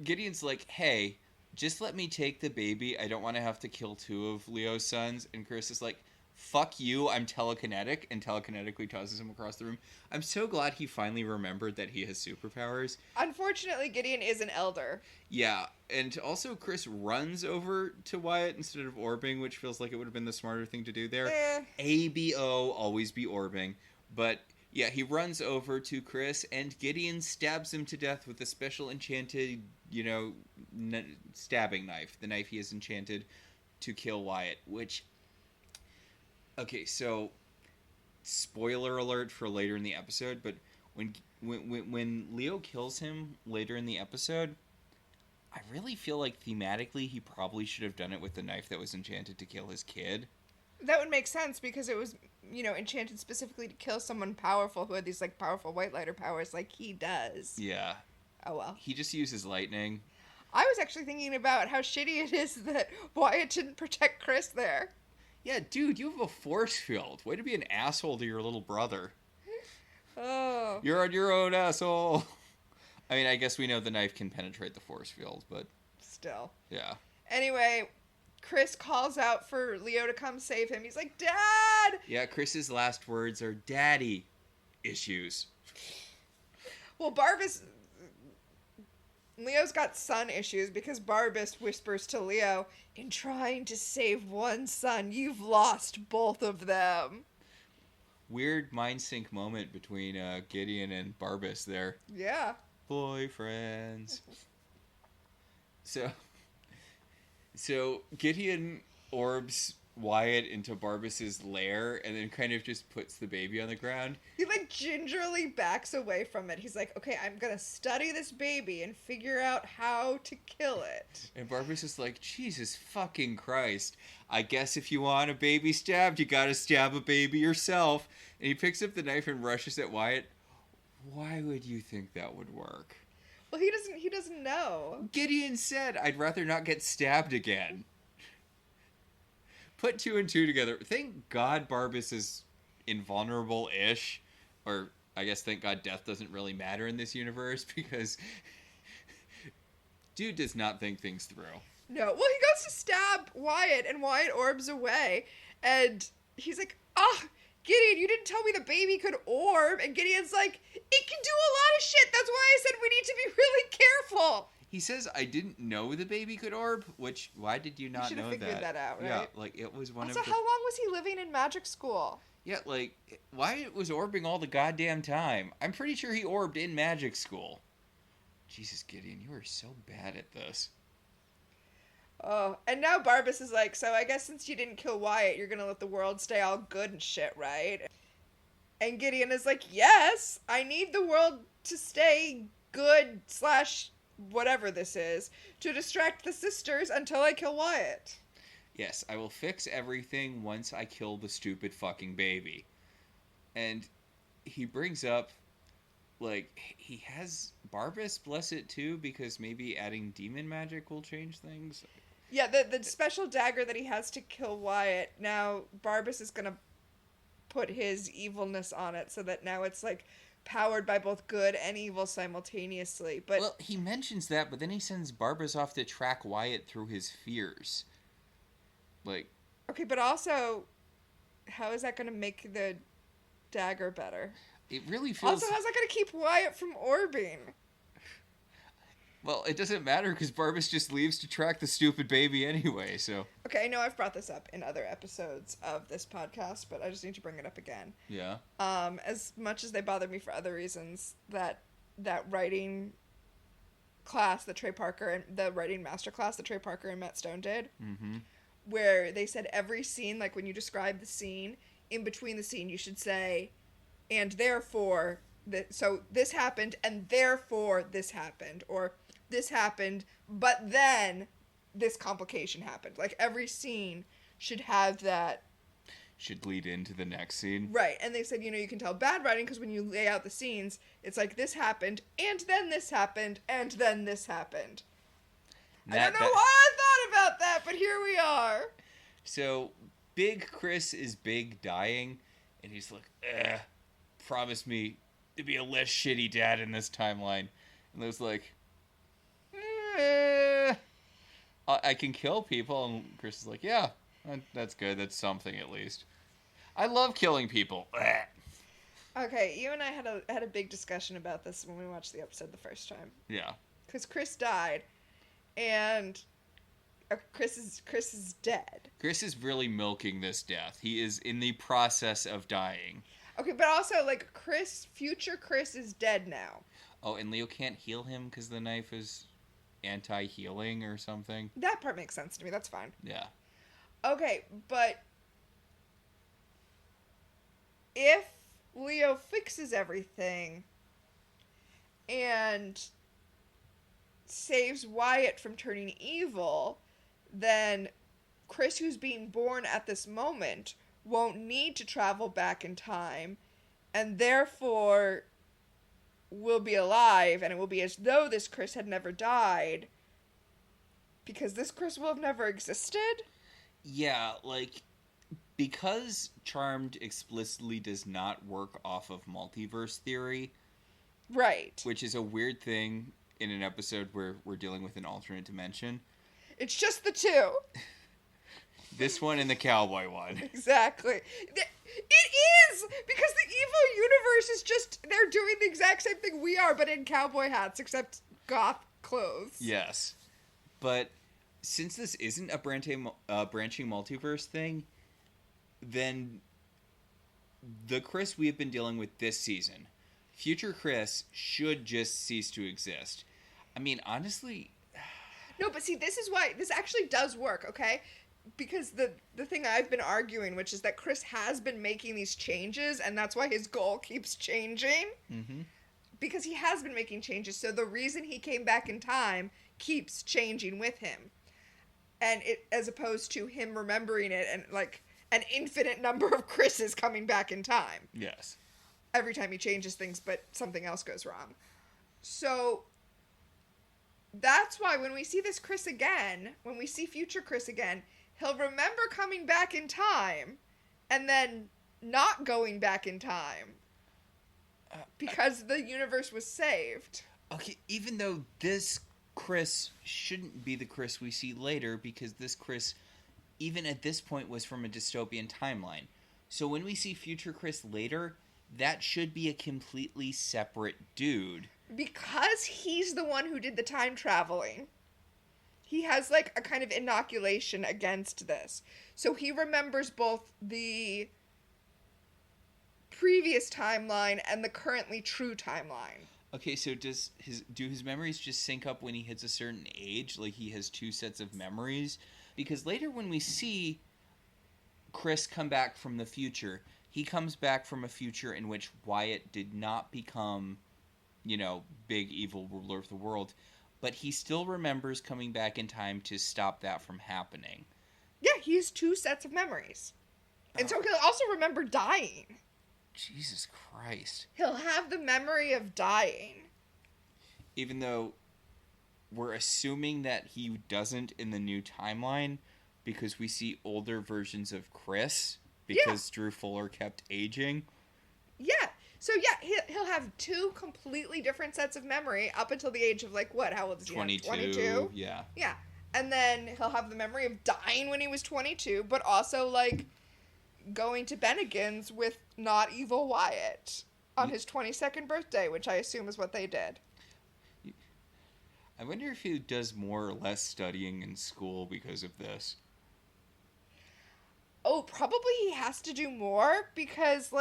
Gideon's like, hey, just let me take the baby. I don't want to have to kill two of Leo's sons. And Chris is like, fuck you, I'm telekinetic. And telekinetically tosses him across the room. I'm so glad he finally remembered that he has superpowers. Unfortunately, Gideon is an elder. Yeah, and also Chris runs over to Wyatt instead of orbing, which feels like it would have been the smarter thing to do there. ABO, always be orbing. But yeah, he runs over to Chris, and Gideon stabs him to death with a special enchanted, stabbing knife. The knife he has enchanted to kill Wyatt, which... Okay, so... Spoiler alert for later in the episode, but when Leo kills him later in the episode... I really feel like thematically he probably should have done it with the knife that was enchanted to kill his kid. That would make sense because it was, enchanted specifically to kill someone powerful who had these, powerful white lighter powers like he does. Yeah. Oh, well. He just uses lightning. I was actually thinking about how shitty it is that Wyatt didn't protect Chris there. Yeah, dude, you have a force field. Way to be an asshole to your little brother. Oh. You're on your own, asshole. I mean, I guess we know the knife can penetrate the force field, but... Still. Yeah. Anyway, Chris calls out for Leo to come save him. He's like, Dad! Yeah, Chris's last words are, Daddy issues. Well, Leo's got son issues because Barbas whispers to Leo, in trying to save one son, you've lost both of them. Weird mind sync moment between Gideon and Barbas there. Yeah. Boyfriends. So Gideon orbs Wyatt into Barbas's lair and then kind of just puts the baby on the ground. He gingerly backs away from it. He's like, okay, I'm gonna study this baby and figure out how to kill it. And Barbas is like, Jesus fucking Christ. I guess if you want a baby stabbed, you gotta stab a baby yourself. And he picks up the knife and rushes at Wyatt. Why would you think that would work? Well, he doesn't know. Gideon said, I'd rather not get stabbed again. Put two and two together. Thank God Barbas is invulnerable-ish. Or, I guess thank God death doesn't really matter in this universe, because dude does not think things through. No. Well, he goes to stab Wyatt, and Wyatt orbs away. And he's like, Gideon, you didn't tell me the baby could orb. And Gideon's like, it can do a lot of shit. That's why I said we need to be really careful. He says, I didn't know the baby could orb, which, why did you not know that? You should have figured that out, right? Yeah, it was one also, of the... how long was he living in magic school? Yeah, Wyatt was orbing all the goddamn time. I'm pretty sure he orbed in magic school. Jesus, Gideon, you are so bad at this. Oh, and now Barbas is like, so I guess since you didn't kill Wyatt, you're gonna let the world stay all good and shit, right? And Gideon is like, yes, I need the world to stay good / whatever this is, to distract the sisters until I kill Wyatt. Yes, I will fix everything once I kill the stupid fucking baby. And he brings up, he has Barbas bless it too, because maybe adding demon magic will change things. Yeah, the special dagger that he has to kill Wyatt, now Barbas is gonna put his evilness on it, so that now it's, powered by both good and evil simultaneously. But well, he mentions that, but then he sends Barbas off to track Wyatt through his fears. Okay, but also, how is that going to make the dagger better? It really feels... Also, how's that going to keep Wyatt from orbing? Well, it doesn't matter, because Barbas just leaves to track the stupid baby anyway, so... Okay, I know I've brought this up in other episodes of this podcast, but I just need to bring it up again. Yeah. As much as they bother me for other reasons, that writing class that Trey Parker and the writing master class that Trey Parker and Matt Stone did, where they said every scene, when you describe the scene, in between the scene you should say, and therefore, so this happened, and therefore this happened, or this happened, but then this complication happened. Every scene should have that. should lead into the next scene. Right, and they said, you can tell bad writing because when you lay out the scenes, it's like this happened, and then this happened, and then this happened. I don't know why I thought about that, but here we are. So, Big Chris is big dying, and he's like, promise me to be a less shitty dad in this timeline. And Lou's like, I can kill people. And Chris is like, yeah, that's good. That's something at least. I love killing people. Okay, you and I had a big discussion about this when we watched the episode the first time. Yeah. Because Chris died, and Chris is dead. Chris is really milking this death. He is in the process of dying. Okay, but also, future Chris is dead now. Oh, and Leo can't heal him because the knife is anti-healing or something? That part makes sense to me. That's fine. Yeah. Okay, but if Leo fixes everything and saves Wyatt from turning evil, then Chris, who's being born at this moment, won't need to travel back in time, and therefore will be alive, and it will be as though this Chris had never died, because this Chris will have never existed? Yeah, because Charmed explicitly does not work off of multiverse theory. Right. Which is a weird thing in an episode where we're dealing with an alternate dimension. It's just the two. This one and the cowboy one. Exactly. It is! Because the evil universe is just, they're doing the exact same thing we are, but in cowboy hats, except goth clothes. Yes. But since this isn't a branching multiverse thing, then the Chris we have been dealing with this season, future Chris, should just cease to exist. I mean, honestly... No, but see, this is why, this actually does work, okay? Because the thing I've been arguing, which is that Chris has been making these changes, and that's why his goal keeps changing. Mm-hmm. Because he has been making changes, so the reason he came back in time keeps changing with him. And it, as opposed to him remembering it and, an infinite number of Chris's coming back in time. Yes. Every time he changes things, but something else goes wrong. So... that's why when we see this Chris again, when we see future Chris again, he'll remember coming back in time and then not going back in time because the universe was saved. Okay, even though this Chris shouldn't be the Chris we see later, because this Chris, even at this point, was from a dystopian timeline. So when we see future Chris later, that should be a completely separate dude. Because he's the one who did the time traveling. He has, a kind of inoculation against this. So he remembers both the previous timeline and the currently true timeline. Okay, so do his memories just sync up when he hits a certain age? Like, he has two sets of memories? Because later when we see Chris come back from the future, he comes back from a future in which Wyatt did not become... big evil ruler of the world, but he still remembers coming back in time to stop that from happening. Yeah, he has two sets of memories. And so he'll also remember dying. Jesus Christ. He'll have the memory of dying. Even though we're assuming that he doesn't in the new timeline, because we see older versions of Chris, because Drew Fuller kept aging. Yeah. So, he'll have two completely different sets of memory up until the age of, how old is he? 22. Yeah. Yeah. And then he'll have the memory of dying when he was 22, but also, going to Bennigan's with not evil Wyatt on his 22nd birthday, which I assume is what they did. I wonder if he does more or less studying in school because of this. Oh, probably he has to do more because,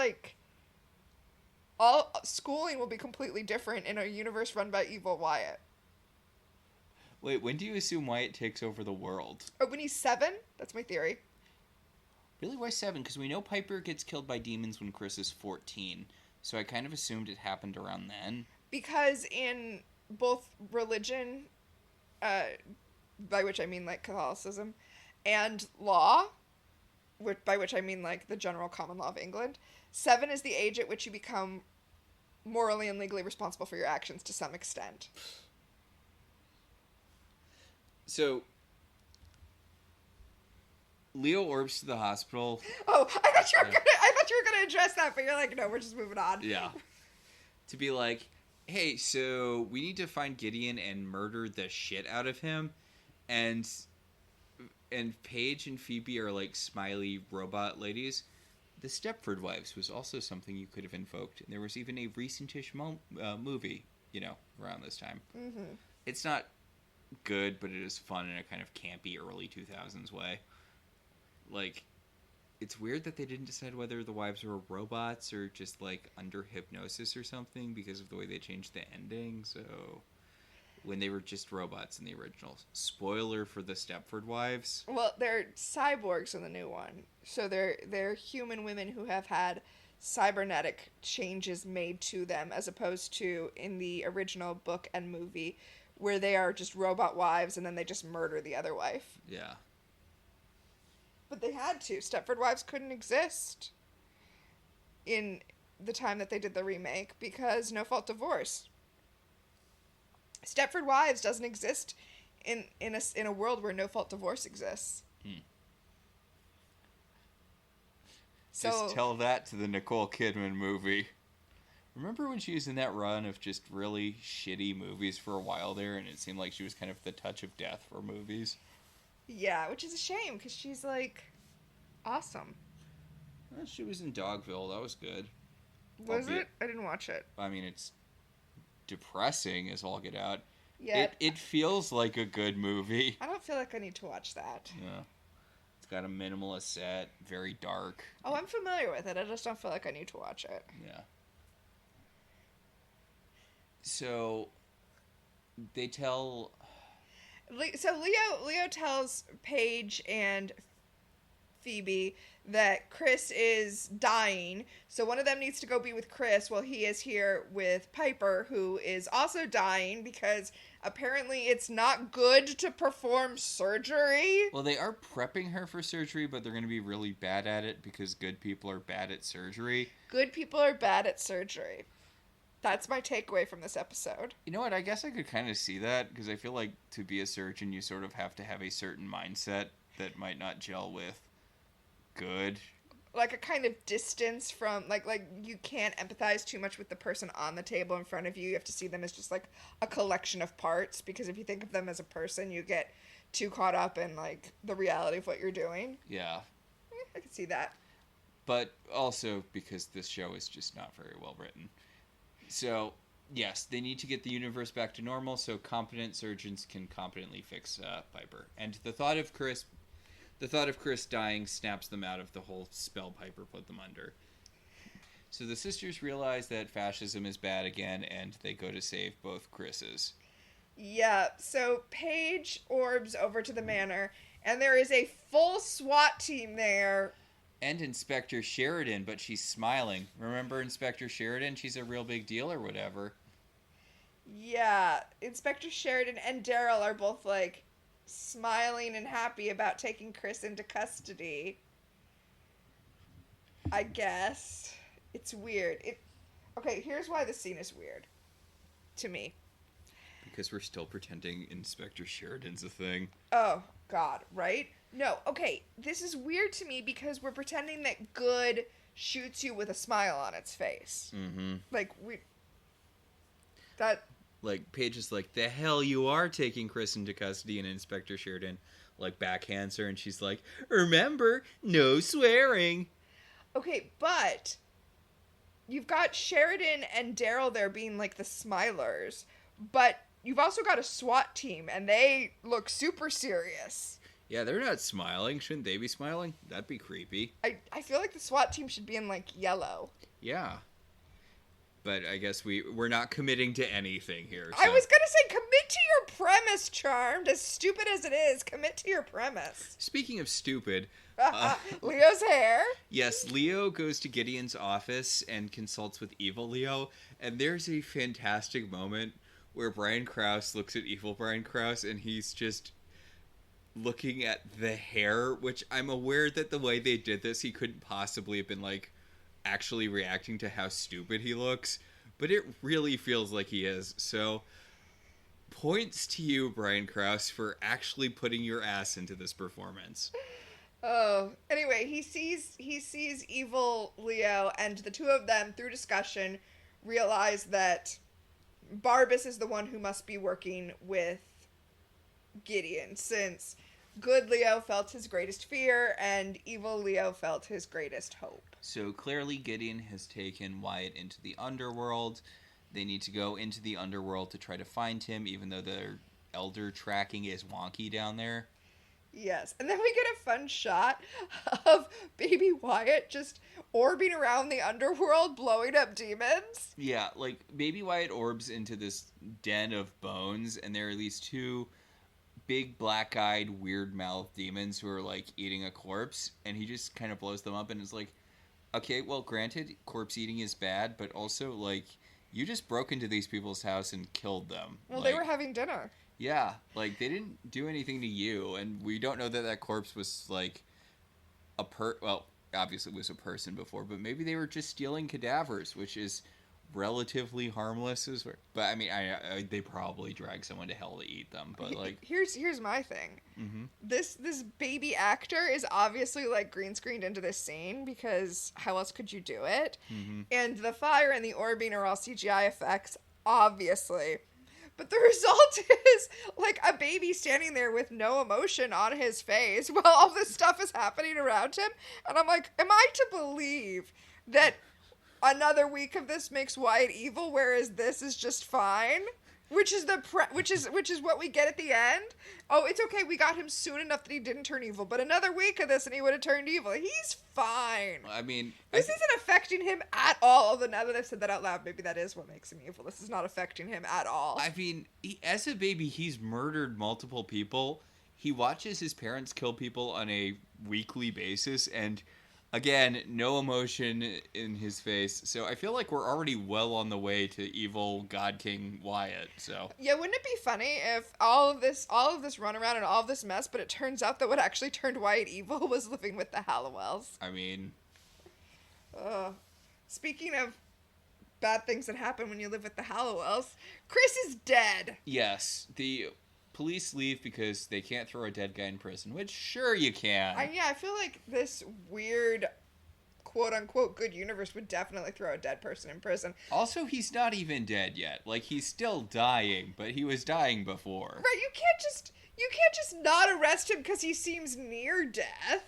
all schooling will be completely different in a universe run by evil Wyatt. Wait, when do you assume Wyatt takes over the world? Oh, when he's 7? That's my theory. Really, why 7? Because we know Piper gets killed by demons when Chris is 14. So I kind of assumed it happened around then. Because in both religion, by which I mean Catholicism, and law, by which I mean like the general common law of England. 7 is the age at which you become morally and legally responsible for your actions to some extent. So Leo orbs to the hospital. Oh, I thought you were gonna address that, but you're like, no, we're just moving on. Yeah. To be like, hey, so we need to find Gideon and murder the shit out of him, and Paige and Phoebe are like smiley robot ladies. The Stepford Wives was also something you could have invoked, and there was even a recentish movie, around this time. Mm-hmm. It's not good, but it is fun in a kind of campy early 2000s way. Like, it's weird that they didn't decide whether the wives were robots or just like under hypnosis or something because of the way they changed the ending. So when they were just robots in the original. Spoiler for the Stepford Wives. Well, they're cyborgs in the new one. So they're human women who have had cybernetic changes made to them, as opposed to in the original book and movie where they are just robot wives and then they just murder the other wife. Yeah. But they had to. Stepford Wives couldn't exist in the time that they did the remake because no fault divorce. Stepford Wives doesn't exist in a world where no fault divorce exists. So, just tell that to the Nicole Kidman movie. Remember when she was in that run of just really shitty movies for a while there, and it seemed like she was kind of the touch of death for movies? Yeah, which is a shame because she's like awesome. Well, she was in Dogville. That was good. Was it? I didn't watch it. I mean, it's depressing as all get out. Yeah. It feels like a good movie. I don't feel like I need to watch that. Yeah. It's got a minimalist set, very dark. Oh, I'm familiar with it. I just don't feel like I need to watch it. Yeah. So they tell... So Leo tells Paige and Phoebe that Chris is dying, so one of them needs to go be with Chris while he is here with Piper, who is also dying because apparently it's not good to perform surgery. Well, they are prepping her for surgery, but they're going to be really bad at it because good people are bad at surgery. Good people are bad at surgery. That's my takeaway from this episode. You know what? I guess I could kind of see that because I feel like to be a surgeon, you sort of have to have a certain mindset that might not gel with good. Like a kind of distance from, like you can't empathize too much with the person on the table in front of you. You have to see them as just like a collection of parts, because if you think of them as a person, you get too caught up in like the reality of what you're doing. Yeah. I can see that. But also because this show is just not very well written. So, yes, they need to get the universe back to normal so competent surgeons can competently fix Piper. And the thought of Chris dying snaps them out of the whole spell Piper put them under. So the sisters realize that fascism is bad again, and they go to save both Chris's. Yeah, so Paige orbs over to the manor, and there is a full SWAT team there. And Inspector Sheridan, but she's smiling. Remember Inspector Sheridan? She's a real big deal or whatever. Yeah, Inspector Sheridan and Daryl are both, like, smiling and happy about taking Chris into custody. I guess. It's weird. Okay, here's why this scene is weird. To me. Because we're still pretending Inspector Sheridan's a thing. Oh, God, right? No, okay, this is weird to me because we're pretending that good shoots you with a smile on its face. Mm-hmm. Like, Paige is like, the hell you are taking Chris into custody, and Inspector Sheridan, like, backhands her, and she's like, remember, no swearing. Okay, but you've got Sheridan and Daryl there being, like, the smilers, but you've also got a SWAT team, and they look super serious. Yeah, they're not smiling. Shouldn't they be smiling? That'd be creepy. I feel like the SWAT team should be in, like, yellow. Yeah. But I guess we're not committing to anything here. So. I was going to say, commit to your premise, Charmed. As stupid as it is, commit to your premise. Speaking of stupid... Leo's hair. Yes, Leo goes to Gideon's office and consults with Evil Leo. And there's a fantastic moment where Brian Krause looks at evil Brian Krause and he's just... looking at the hair, which I'm aware that the way they did this, he couldn't possibly have been, like, actually reacting to how stupid he looks, but it really feels like he is. So, points to you, Brian Krause, for actually putting your ass into this performance. Oh, anyway, he sees evil Leo, and the two of them, through discussion, realize that Barbas is the one who must be working with Gideon, since good Leo felt his greatest fear and evil Leo felt his greatest hope. So clearly Gideon has taken Wyatt into the underworld. They need to go into the underworld to try to find him, even though their elder tracking is wonky down there. Yes, and then we get a fun shot of baby Wyatt just orbing around the underworld, blowing up demons. Yeah, like, baby Wyatt orbs into this den of bones, and there are these two big, black-eyed, weird-mouthed demons who are, like, eating a corpse, and he just kind of blows them up, and is like, okay, well, granted, corpse eating is bad, but also, like, you just broke into these people's house and killed them. Well, like, they were having dinner. Yeah, like, they didn't do anything to you, and we don't know that that corpse was, like, well, obviously it was a person before, but maybe they were just stealing cadavers, which is relatively harmless as well. But, I mean, they probably drag someone to hell to eat them, but, like... Here's my thing. Mm-hmm. This baby actor is obviously, like, green screened into this scene, because how else could you do it? Mm-hmm. And the fire and the orbing are all CGI effects, obviously. But the result is, like, a baby standing there with no emotion on his face while all this stuff is happening around him. And I'm like, am I to believe that another week of this makes Wyatt evil, whereas this is just fine? Which is which is what we get at the end. Oh, it's okay. We got him soon enough that he didn't turn evil. But another week of this, and he would have turned evil. He's fine. I mean, this isn't affecting him at all. Although now that I've said that out loud, maybe that is what makes him evil. This is not affecting him at all. I mean, as a baby, he's murdered multiple people. He watches his parents kill people on a weekly basis, and again, no emotion in his face. So I feel like we're already well on the way to evil God King Wyatt. So yeah, wouldn't it be funny if all of this runaround and all of this mess, but it turns out that what actually turned Wyatt evil was living with the Halliwells? I mean, speaking of bad things that happen when you live with the Halliwells, Chris is dead. Yes, the police leave because they can't throw a dead guy in prison, which sure you can. I feel like this weird quote-unquote good universe would definitely throw a dead person in prison. Also, he's not even dead yet. Like, he's still dying, but he was dying before. Right, you can't just not arrest him because he seems near death.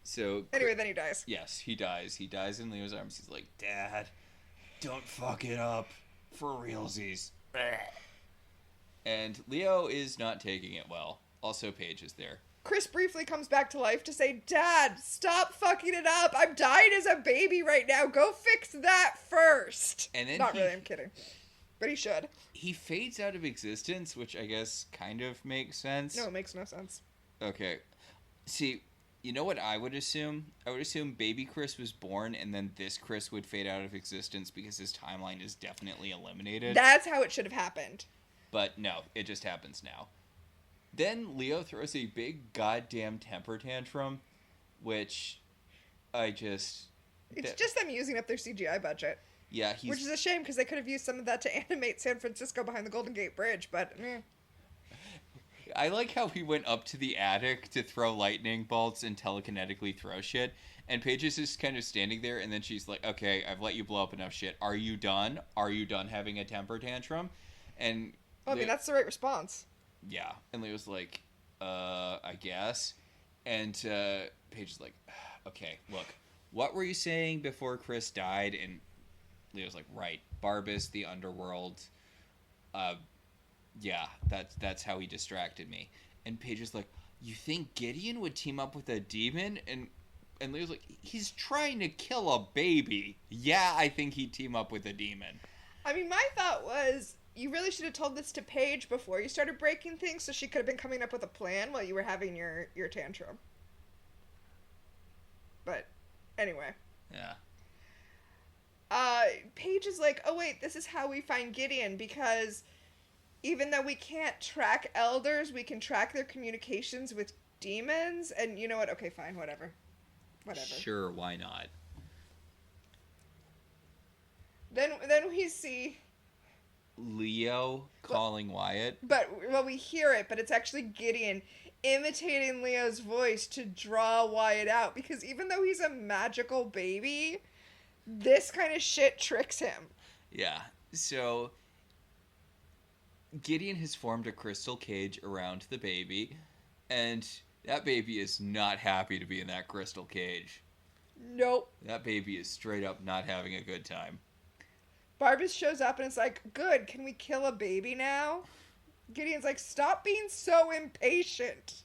So anyway, then he dies. Yes, he dies. He dies in Leo's arms. He's like, Dad, don't fuck it up. For realsies. And Leo is not taking it well. Also, Paige is there. Chris briefly comes back to life to say, Dad, stop fucking it up. I'm dying as a baby right now. Go fix that first. And then Not really, I'm kidding. But he should. He fades out of existence, which I guess kind of makes sense. No, it makes no sense. Okay. See, you know what I would assume? I would assume baby Chris was born, and then this Chris would fade out of existence because his timeline is definitely eliminated. That's how it should have happened. But no, it just happens now. Then Leo throws a big goddamn temper tantrum, which It's just them using up their CGI budget. Yeah, which is a shame because they could have used some of that to animate San Francisco behind the Golden Gate Bridge, but I like how he went up to the attic to throw lightning bolts and telekinetically throw shit, and Paige is just kind of standing there, and then she's like, okay, I've let you blow up enough shit. Are you done? Are you done having a temper tantrum? And well, I mean, that's the right response. Yeah. And Leo's like, I guess. And Paige is like, okay, look, what were you saying before Chris died? And Leo's like, right, Barbas, the underworld. Yeah, that's how he distracted me. And Paige is like, you think Gideon would team up with a demon? And Leo's like, he's trying to kill a baby. Yeah, I think he'd team up with a demon. I mean, my thought was, you really should have told this to Paige before you started breaking things, so she could have been coming up with a plan while you were having your tantrum. But, anyway. Yeah. Paige is like, oh wait, this is how we find Gideon, because even though we can't track elders, we can track their communications with demons. And you know what? Okay, fine, whatever. Sure, why not? Then we see Leo calling Wyatt. But, well, we hear it, but it's actually Gideon imitating Leo's voice to draw Wyatt out. Because even though he's a magical baby, this kind of shit tricks him. Yeah. So, Gideon has formed a crystal cage around the baby, and that baby is not happy to be in that crystal cage. Nope. That baby is straight up not having a good time. Barbas shows up and it's like, good, can we kill a baby now? Gideon's like, stop being so impatient.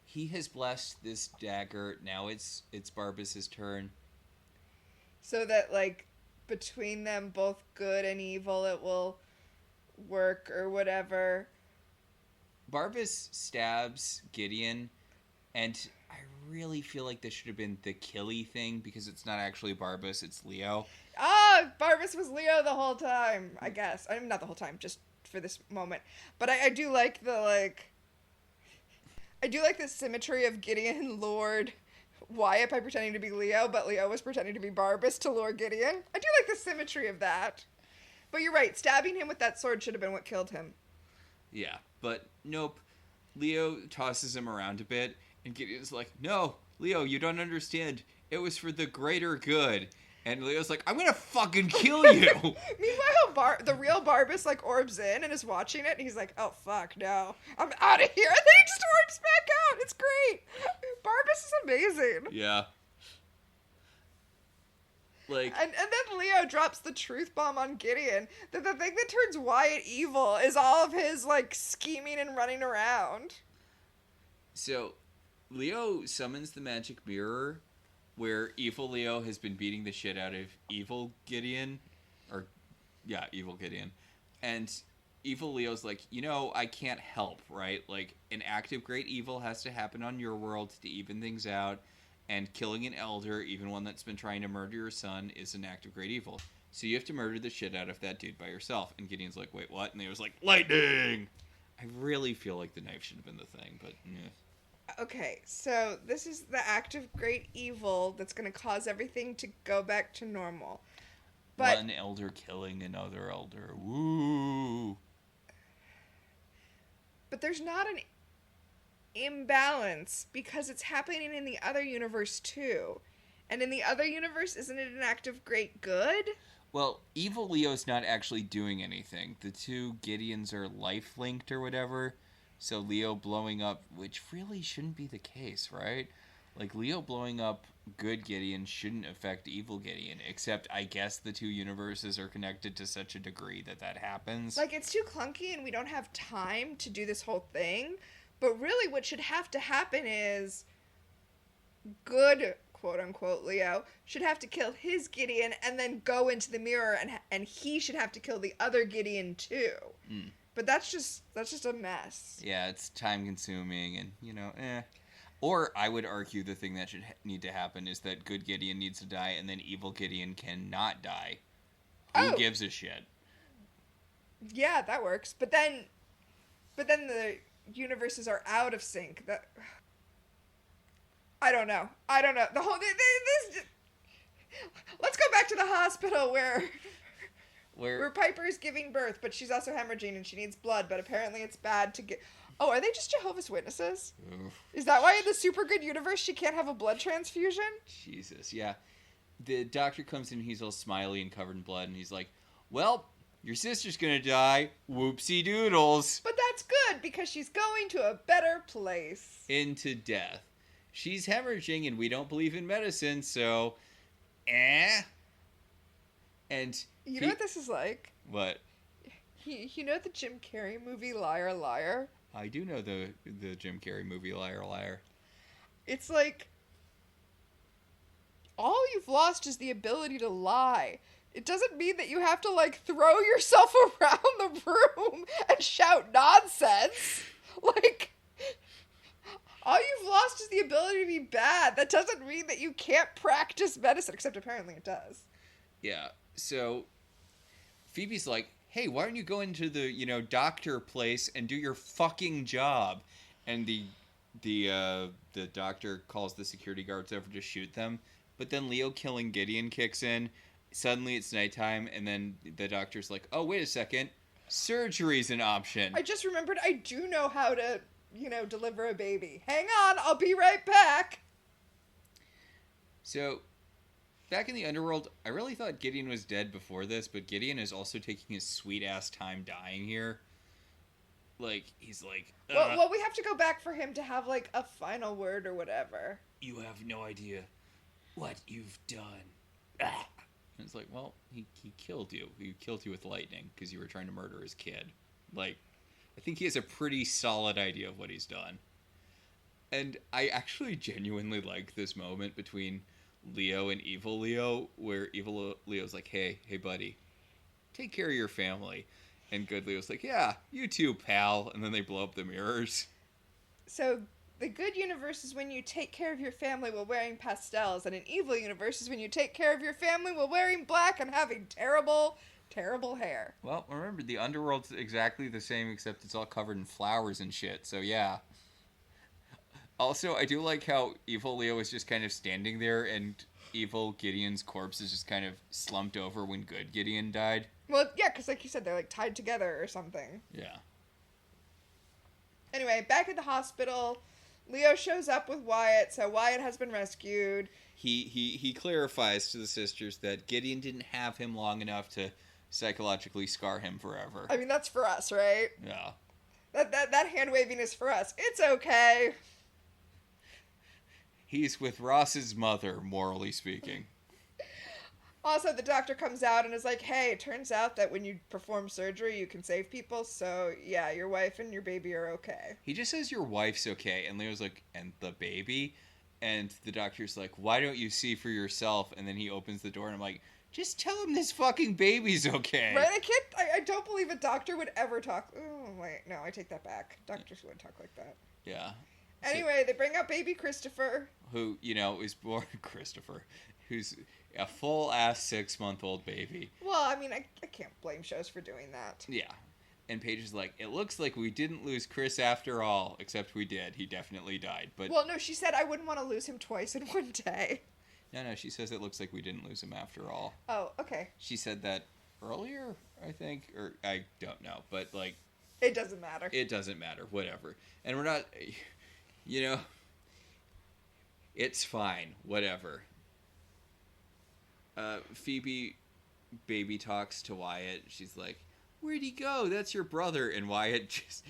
He has blessed this dagger. Now it's Barbas' turn. So that, like, between them, both good and evil, it will work or whatever. Barbas stabs Gideon, and I really feel like this should have been the killy thing, because it's not actually Barbas, it's Leo. Ah, Barbas was Leo the whole time, I guess. I mean, not the whole time, just for this moment. But I do like the symmetry of Gideon lured Wyatt by pretending to be Leo, but Leo was pretending to be Barbas to lure Gideon. I do like the symmetry of that. But you're right, stabbing him with that sword should have been what killed him. Yeah, but nope. Leo tosses him around a bit, and Gideon's like, no, Leo, you don't understand. It was for the greater good. And Leo's like, I'm gonna fucking kill you! Meanwhile, the real Barbas, like, orbs in and is watching it, and he's like, oh, fuck, no. I'm out of here. And then he just orbs back out. It's great. Barbas is amazing. Yeah. Like, and then Leo drops the truth bomb on Gideon that the thing that turns Wyatt evil is all of his, like, scheming and running around. So, Leo summons the magic mirror, where evil Leo has been beating the shit out of evil Gideon. Evil Gideon. And evil Leo's like, I can't help, right? Like, an act of great evil has to happen on your world to even things out. And killing an elder, even one that's been trying to murder your son, is an act of great evil. So you have to murder the shit out of that dude by yourself. And Gideon's like, wait, what? And Leo's like, lightning! I really feel like the knife should have been the thing, but Okay, so this is the act of great evil that's going to cause everything to go back to normal. But one elder killing another elder. Woo! But there's not an imbalance, because it's happening in the other universe too. And in the other universe, isn't it an act of great good? Well, evil Leo's not actually doing anything. The two Gideons are life-linked or whatever. So Leo blowing up, which really shouldn't be the case, right? Like, Leo blowing up good Gideon shouldn't affect evil Gideon, except I guess the two universes are connected to such a degree that happens. Like, it's too clunky and we don't have time to do this whole thing. But really what should have to happen is good, quote-unquote, Leo should have to kill his Gideon and then go into the mirror, and he should have to kill the other Gideon too. Mm. But that's just a mess. Yeah, it's time-consuming and, Or I would argue the thing that should need to happen is that good Gideon needs to die, and then evil Gideon cannot die. Who gives a shit? Yeah, that works. But then the universes are out of sync. I don't know. The whole this. Let's go back to the hospital where Piper's giving birth, but she's also hemorrhaging and she needs blood. But apparently it's bad to get. Oh, are they just Jehovah's Witnesses? Oof. Is that why in the super good universe she can't have a blood transfusion? Jesus, yeah. The doctor comes in, he's all smiley and covered in blood, and he's like, well, your sister's gonna die. Whoopsie doodles. But that's good, because she's going to a better place. Into death. She's hemorrhaging, and we don't believe in medicine, so... And... You know what this is like? What? You know the Jim Carrey movie Liar Liar? I do know the Jim Carrey movie Liar Liar. It's like, all you've lost is the ability to lie. It doesn't mean that you have to, like, throw yourself around the room and shout nonsense. Like, all you've lost is the ability to be bad. That doesn't mean that you can't practice medicine, except apparently it does. Yeah, so Phoebe's like, hey, why don't you go into the, doctor place and do your fucking job? And the doctor calls the security guards over to shoot them. But then Leo killing Gideon kicks in. Suddenly it's nighttime, and then the doctor's like, oh, wait a second. Surgery's an option. I just remembered I do know how to, deliver a baby. Hang on, I'll be right back. So, back in the underworld, I really thought Gideon was dead before this, but Gideon is also taking his sweet-ass time dying here. Like, he's like... Well, we have to go back for him to have, like, a final word or whatever. You have no idea what you've done. Ah. And it's like, well, he killed you. He killed you with lightning because you were trying to murder his kid. Like, I think he has a pretty solid idea of what he's done. And I actually genuinely like this moment between Leo and Evil Leo, where Evil Leo's like, hey buddy, take care of your family. And Good Leo's like, yeah, you too, pal. And then they blow up the mirrors. So the good universe is when you take care of your family while wearing pastels, and an evil universe is when you take care of your family while wearing black and having terrible, terrible hair. Well, remember, the underworld's exactly the same, except it's all covered in flowers and shit, so yeah. Also, I do like how Evil Leo is just kind of standing there, and evil Gideon's corpse is just kind of slumped over when good Gideon died. Well, yeah, because like you said, they're like tied together or something. Yeah. Anyway, back at the hospital, Leo shows up with Wyatt, so Wyatt has been rescued. He clarifies to the sisters that Gideon didn't have him long enough to psychologically scar him forever. I mean, that's for us, right? Yeah. That hand-waving is for us. It's okay. He's with Ross's mother, morally speaking. Also, the doctor comes out and is like, hey, it turns out that when you perform surgery, you can save people, so yeah, your wife and your baby are okay. He just says your wife's okay, and Leo's like, and the baby? And the doctor's like, why don't you see for yourself? And then he opens the door, and I'm like, just tell him this fucking baby's okay. Right? I don't believe a doctor would ever talk. Oh, wait, no, I take that back. Doctors wouldn't talk like that. Yeah. Anyway, they bring out baby Christopher. Who, is born Christopher, who's a full-ass 6-month-old baby. Well, I mean, I can't blame shows for doing that. Yeah. And Paige is like, it looks like we didn't lose Chris after all, except we did. He definitely died. But well, no, she said I wouldn't want to lose him twice in one day. No, she says it looks like we didn't lose him after all. Oh, okay. She said that earlier, I think, or I don't know, but like... It doesn't matter. It doesn't matter, whatever. And we're not, it's fine, whatever. Phoebe baby talks to Wyatt. She's like, where'd he go? That's your brother. And Wyatt just...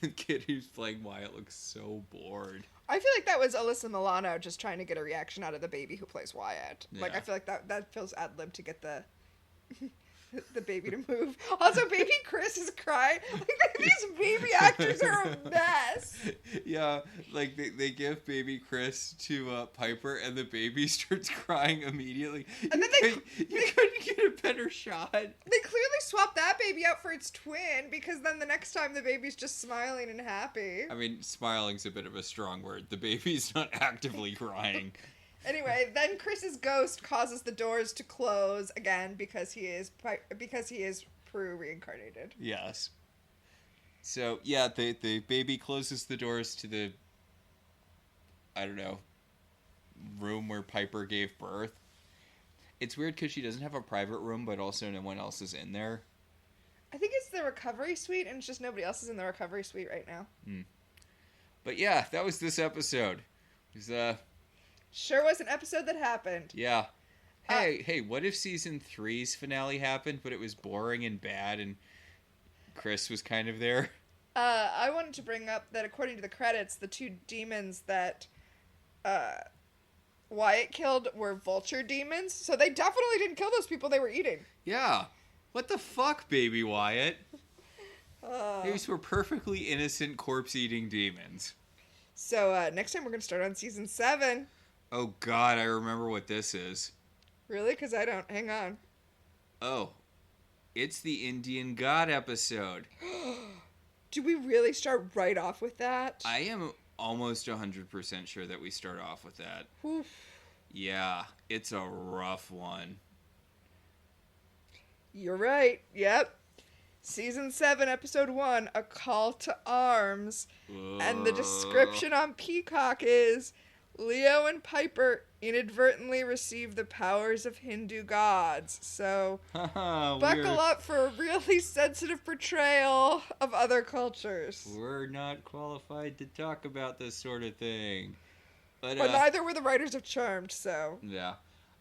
the kid who's playing Wyatt looks so bored. I feel like that was Alyssa Milano just trying to get a reaction out of the baby who plays Wyatt. Yeah. Like, I feel like that feels ad-lib to get the baby to move. Also, baby Chris is crying. Like, these baby actors are a mess. Yeah, like they give baby Chris to Piper, and the baby starts crying immediately. And then you couldn't get a better shot. They clearly swapped that baby out for its twin, because then the next time the baby's just smiling and happy. I mean, smiling's a bit of a strong word. The baby's not actively crying. Anyway, then Chris's ghost causes the doors to close again because he is Prue reincarnated. Yes. So yeah, the baby closes the doors to the, I don't know, room where Piper gave birth. It's weird because she doesn't have a private room, but also no one else is in there. I think it's the recovery suite, and it's just nobody else is in the recovery suite right now. But yeah, that was this episode. It was, sure was an episode that happened. Yeah. Hey, what if season 3's finale happened, but it was boring and bad, and Chris was kind of there? I wanted to bring up that according to the credits, the two demons that Wyatt killed were vulture demons, so they definitely didn't kill those people they were eating. Yeah. What the fuck, baby Wyatt? These were perfectly innocent corpse-eating demons. So next time we're going to start on season 7. Oh god, I remember what this is. Really? Because I don't. Hang on. Oh. It's the Indian God episode. Do we really start right off with that? I am almost 100% sure that we start off with that. Oof. Yeah, it's a rough one. You're right. Yep. Season 7, Episode 1, A Call to Arms. And the description on Peacock is, Leo and Piper inadvertently receive the powers of Hindu gods. So, buckle up for a really sensitive portrayal of other cultures. We're not qualified to talk about this sort of thing. But neither were the writers of Charmed, so... Yeah.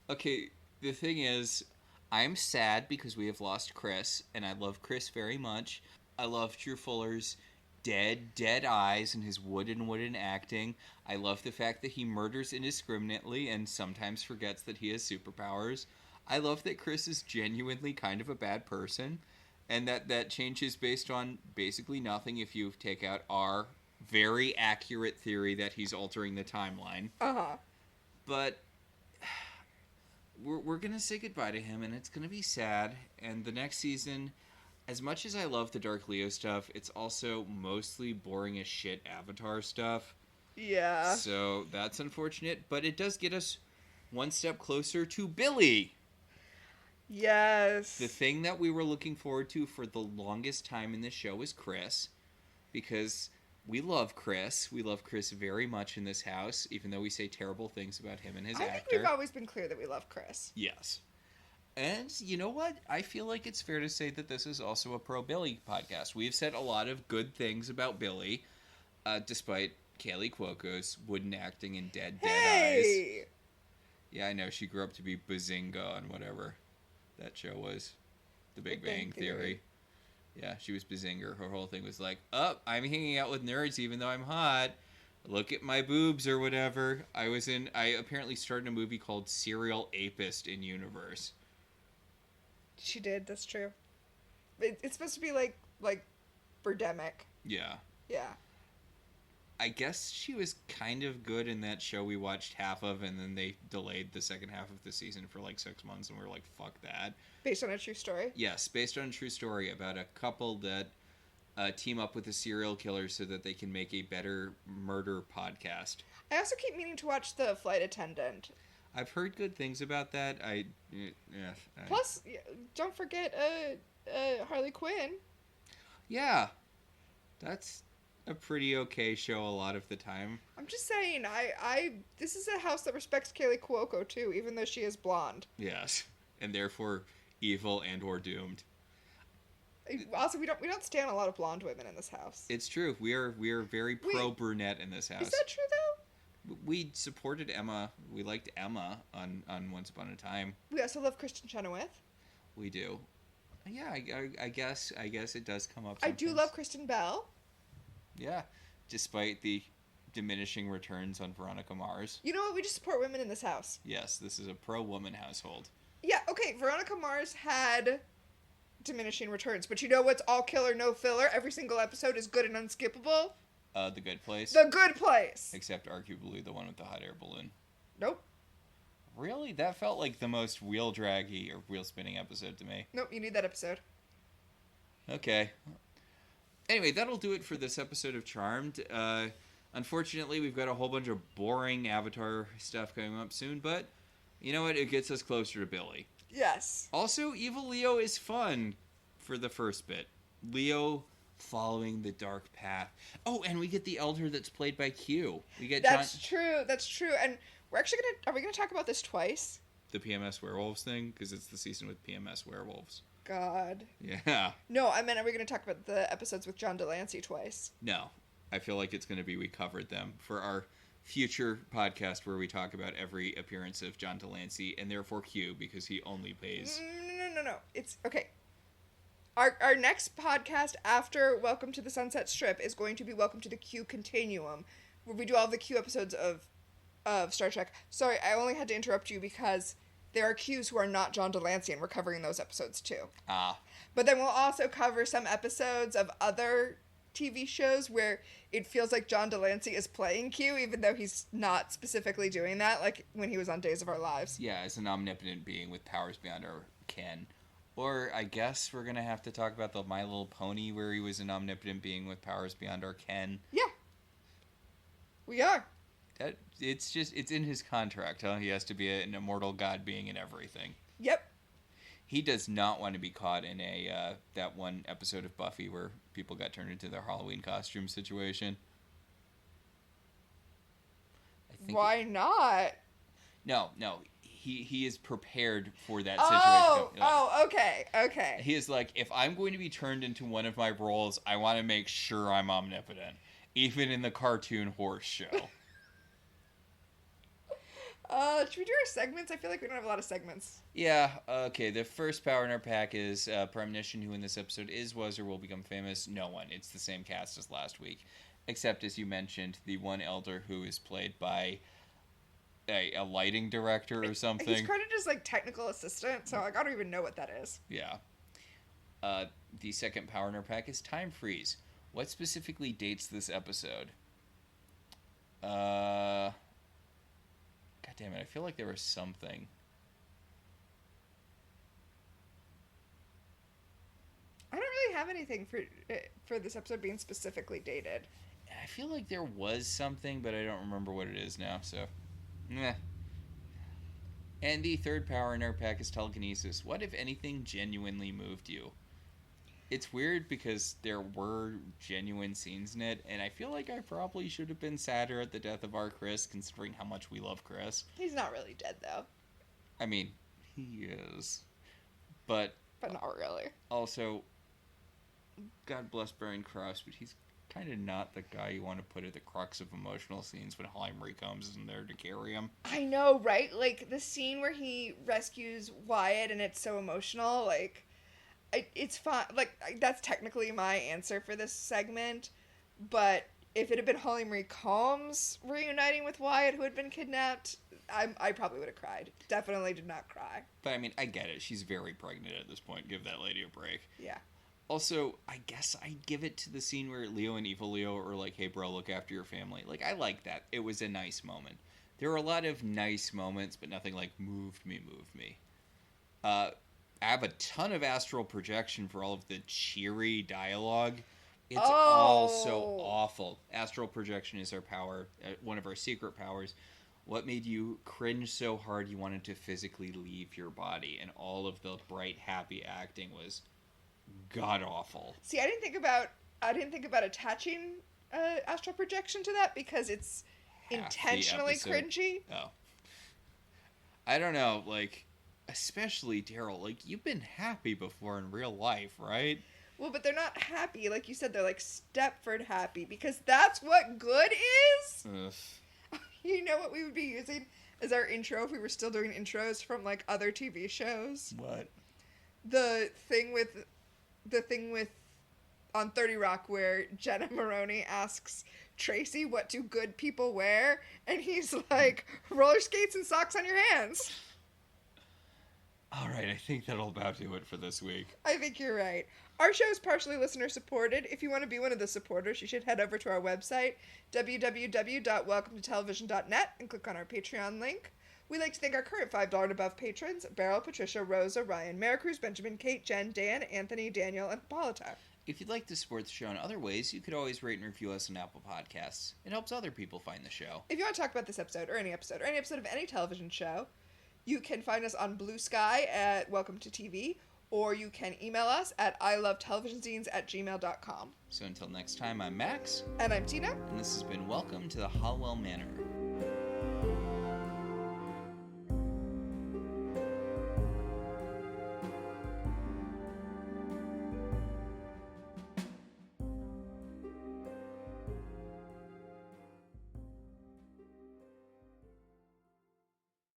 Okay, the thing is, I'm sad because we have lost Chris, and I love Chris very much. I love Drew Fuller's dead eyes and his wooden acting. I love the fact that he murders indiscriminately and sometimes forgets that he has superpowers. I love that Chris is genuinely kind of a bad person, and that changes based on basically nothing if you take out our very accurate theory that he's altering the timeline. Uh-huh. But we're going to say goodbye to him, and it's going to be sad. And the next season, as much as I love the Dark Leo stuff, it's also mostly boring as shit Avatar stuff. Yeah. So that's unfortunate, but it does get us one step closer to Billy. Yes. The thing that we were looking forward to for the longest time in this show is Chris, because we love Chris. We love Chris very much in this house, even though we say terrible things about him and his actor. I think we've always been clear that we love Chris. Yes. And you know what? I feel like it's fair to say that this is also a pro-Billy podcast. We've said a lot of good things about Billy, despite Kaylee Cuoco's wooden acting and dead eyes. Yeah, I know. She grew up to be Bazinga on whatever that show was. The Big Bang Theory. Yeah, she was Bazinger. Her whole thing was like, I'm hanging out with nerds even though I'm hot. Look at my boobs or whatever. I apparently started a movie called Serial Apist in Universe. She did, that's true. It's supposed to be like Birdemic. Yeah. Yeah. I guess she was kind of good in that show we watched half of, and then they delayed the second half of the season for like 6 months, and we were like, fuck that. Based on a true story? Yes, based on a true story about a couple that team up with a serial killer so that they can make a better murder podcast. I also keep meaning to watch The Flight Attendant. I've heard good things about that. Plus, don't forget Harley Quinn. Yeah, that's a pretty okay show a lot of the time. I'm just saying, this is a house that respects Kaylee Cuoco too, even though she is blonde. Yes, and therefore evil and or doomed. Also, we don't stand a lot of blonde women in this house. It's true. We are very pro brunette in this house. Is that true though? We supported Emma. We liked Emma on Once Upon a Time. We also love Kristen Chenoweth. We do. Yeah, I guess it does come up. I do love Kristen Bell. Yeah, despite the diminishing returns on Veronica Mars. You know what? We just support women in this house. Yes, this is a pro-woman household. Yeah, okay, Veronica Mars had diminishing returns, but you know what's all killer, no filler? Every single episode is good and unskippable. The Good Place? The Good Place! Except arguably the one with the hot air balloon. Nope. Really? That felt like the most wheel-draggy or wheel-spinning episode to me. Nope, you need that episode. Okay. Anyway, that'll do it for this episode of Charmed. Unfortunately, we've got a whole bunch of boring Avatar stuff coming up soon, but you know what? It gets us closer to Billy. Yes. Also, Evil Leo is fun for the first bit. Leo following the dark path. Oh, and we get the elder that's played by Q. We get That's true. And we're actually are we gonna talk about this twice? The PMS werewolves thing? Because it's the season with PMS werewolves. God. Yeah. No, I meant, are we going to talk about the episodes with John Delancey twice? No. I feel like it's going to be we covered them for our future podcast where we talk about every appearance of John Delancey and therefore Q because he only pays. No. It's okay. Our next podcast after Welcome to the Sunset Strip is going to be Welcome to the Q Continuum, where we do all the Q episodes of Star Trek. Sorry, I only had to interrupt you because there are Qs who are not John Delancey, and we're covering those episodes too. But then we'll also cover some episodes of other TV shows where it feels like John Delancey is playing Q, even though he's not specifically doing that, like when he was on Days of Our Lives. Yeah, as an omnipotent being with powers beyond our ken. Or I guess we're going to have to talk about the My Little Pony where he was an omnipotent being with powers beyond our ken. Yeah. We are. It's in his contract, huh? He has to be an immortal god being in everything. Yep. He does not want to be caught in a that one episode of Buffy where people got turned into their Halloween costume situation. Why not? No. He is prepared for that Oh, situation. Okay. He is like, if I'm going to be turned into one of my roles, I want to make sure I'm omnipotent, even in the cartoon horse show. Should we do our segments? I feel like we don't have a lot of segments. Yeah, okay. The first power in our pack is Premonition, who in this episode is, was, or will become famous. No one. It's the same cast as last week. Except, as you mentioned, the one elder who is played by a lighting director or something. He's credited as, like, technical assistant, so like, I don't even know what that is. Yeah. The second power in our pack is Time Freeze. What specifically dates this episode? God damn it, I feel like there was something. I don't really have anything for this episode being specifically dated. I feel like there was something, but I don't remember what it is now, so... Meh. And the third power in our pack is Telekinesis. What, if anything, genuinely moved you? It's weird because there were genuine scenes in it, and I feel like I probably should have been sadder at the death of our Chris, considering how much we love Chris. He's not really dead, though. I mean, he is. But not really. Also, God bless Brian Krause, but he's kind of not the guy you want to put at the crux of emotional scenes when Halliwell comes in there to carry him. I know, right? Like, the scene where he rescues Wyatt and it's so emotional, like... It's fine. Like, that's technically my answer for this segment. But if it had been Holly Marie Combs reuniting with Wyatt, who had been kidnapped, I probably would have cried. Definitely did not cry. But, I mean, I get it. She's very pregnant at this point. Give that lady a break. Yeah. Also, I guess I'd give it to the scene where Leo and Evil Leo are like, hey, bro, look after your family. Like, I like that. It was a nice moment. There were a lot of nice moments, but nothing like moved me. I have a ton of astral projection for all of the cheery dialogue. It's all so awful. Astral projection is our power, one of our secret powers. What made you cringe so hard you wanted to physically leave your body? And all of the bright, happy acting was god awful. See, I didn't think about attaching astral projection to that because it's intentionally cringy. Oh, I don't know, like. Especially Daryl, like, you've been happy before in real life, right? Well, but they're not happy. Like you said, they're like Stepford happy because that's what good is. Ugh. You know what we would be using as our intro if we were still doing intros from, like, other TV shows? What? The thing with on 30 Rock where Jenna Maroney asks Tracy, what do good people wear? And he's like, roller skates and socks on your hands. All right, I think that'll about do it for this week. I think you're right. Our show is partially listener supported. If you want to be one of the supporters, you should head over to our website, www.welcometotelevision.net, and click on our Patreon link. We'd like to thank our current $5 and above patrons, Beryl, Patricia, Rosa, Ryan, Maricruz, Benjamin, Kate, Jen, Dan, Anthony, Daniel, and Hippolyta. If you'd like to support the show in other ways, you could always rate and review us on Apple Podcasts. It helps other people find the show. If you want to talk about this episode, or any episode of any television show, you can find us on Blue Sky at Welcome to TV, or you can email us at ilovetelevisionzines@gmail.com. So until next time, I'm Max. And I'm Tina. And this has been Welcome to the Halliwell Manor.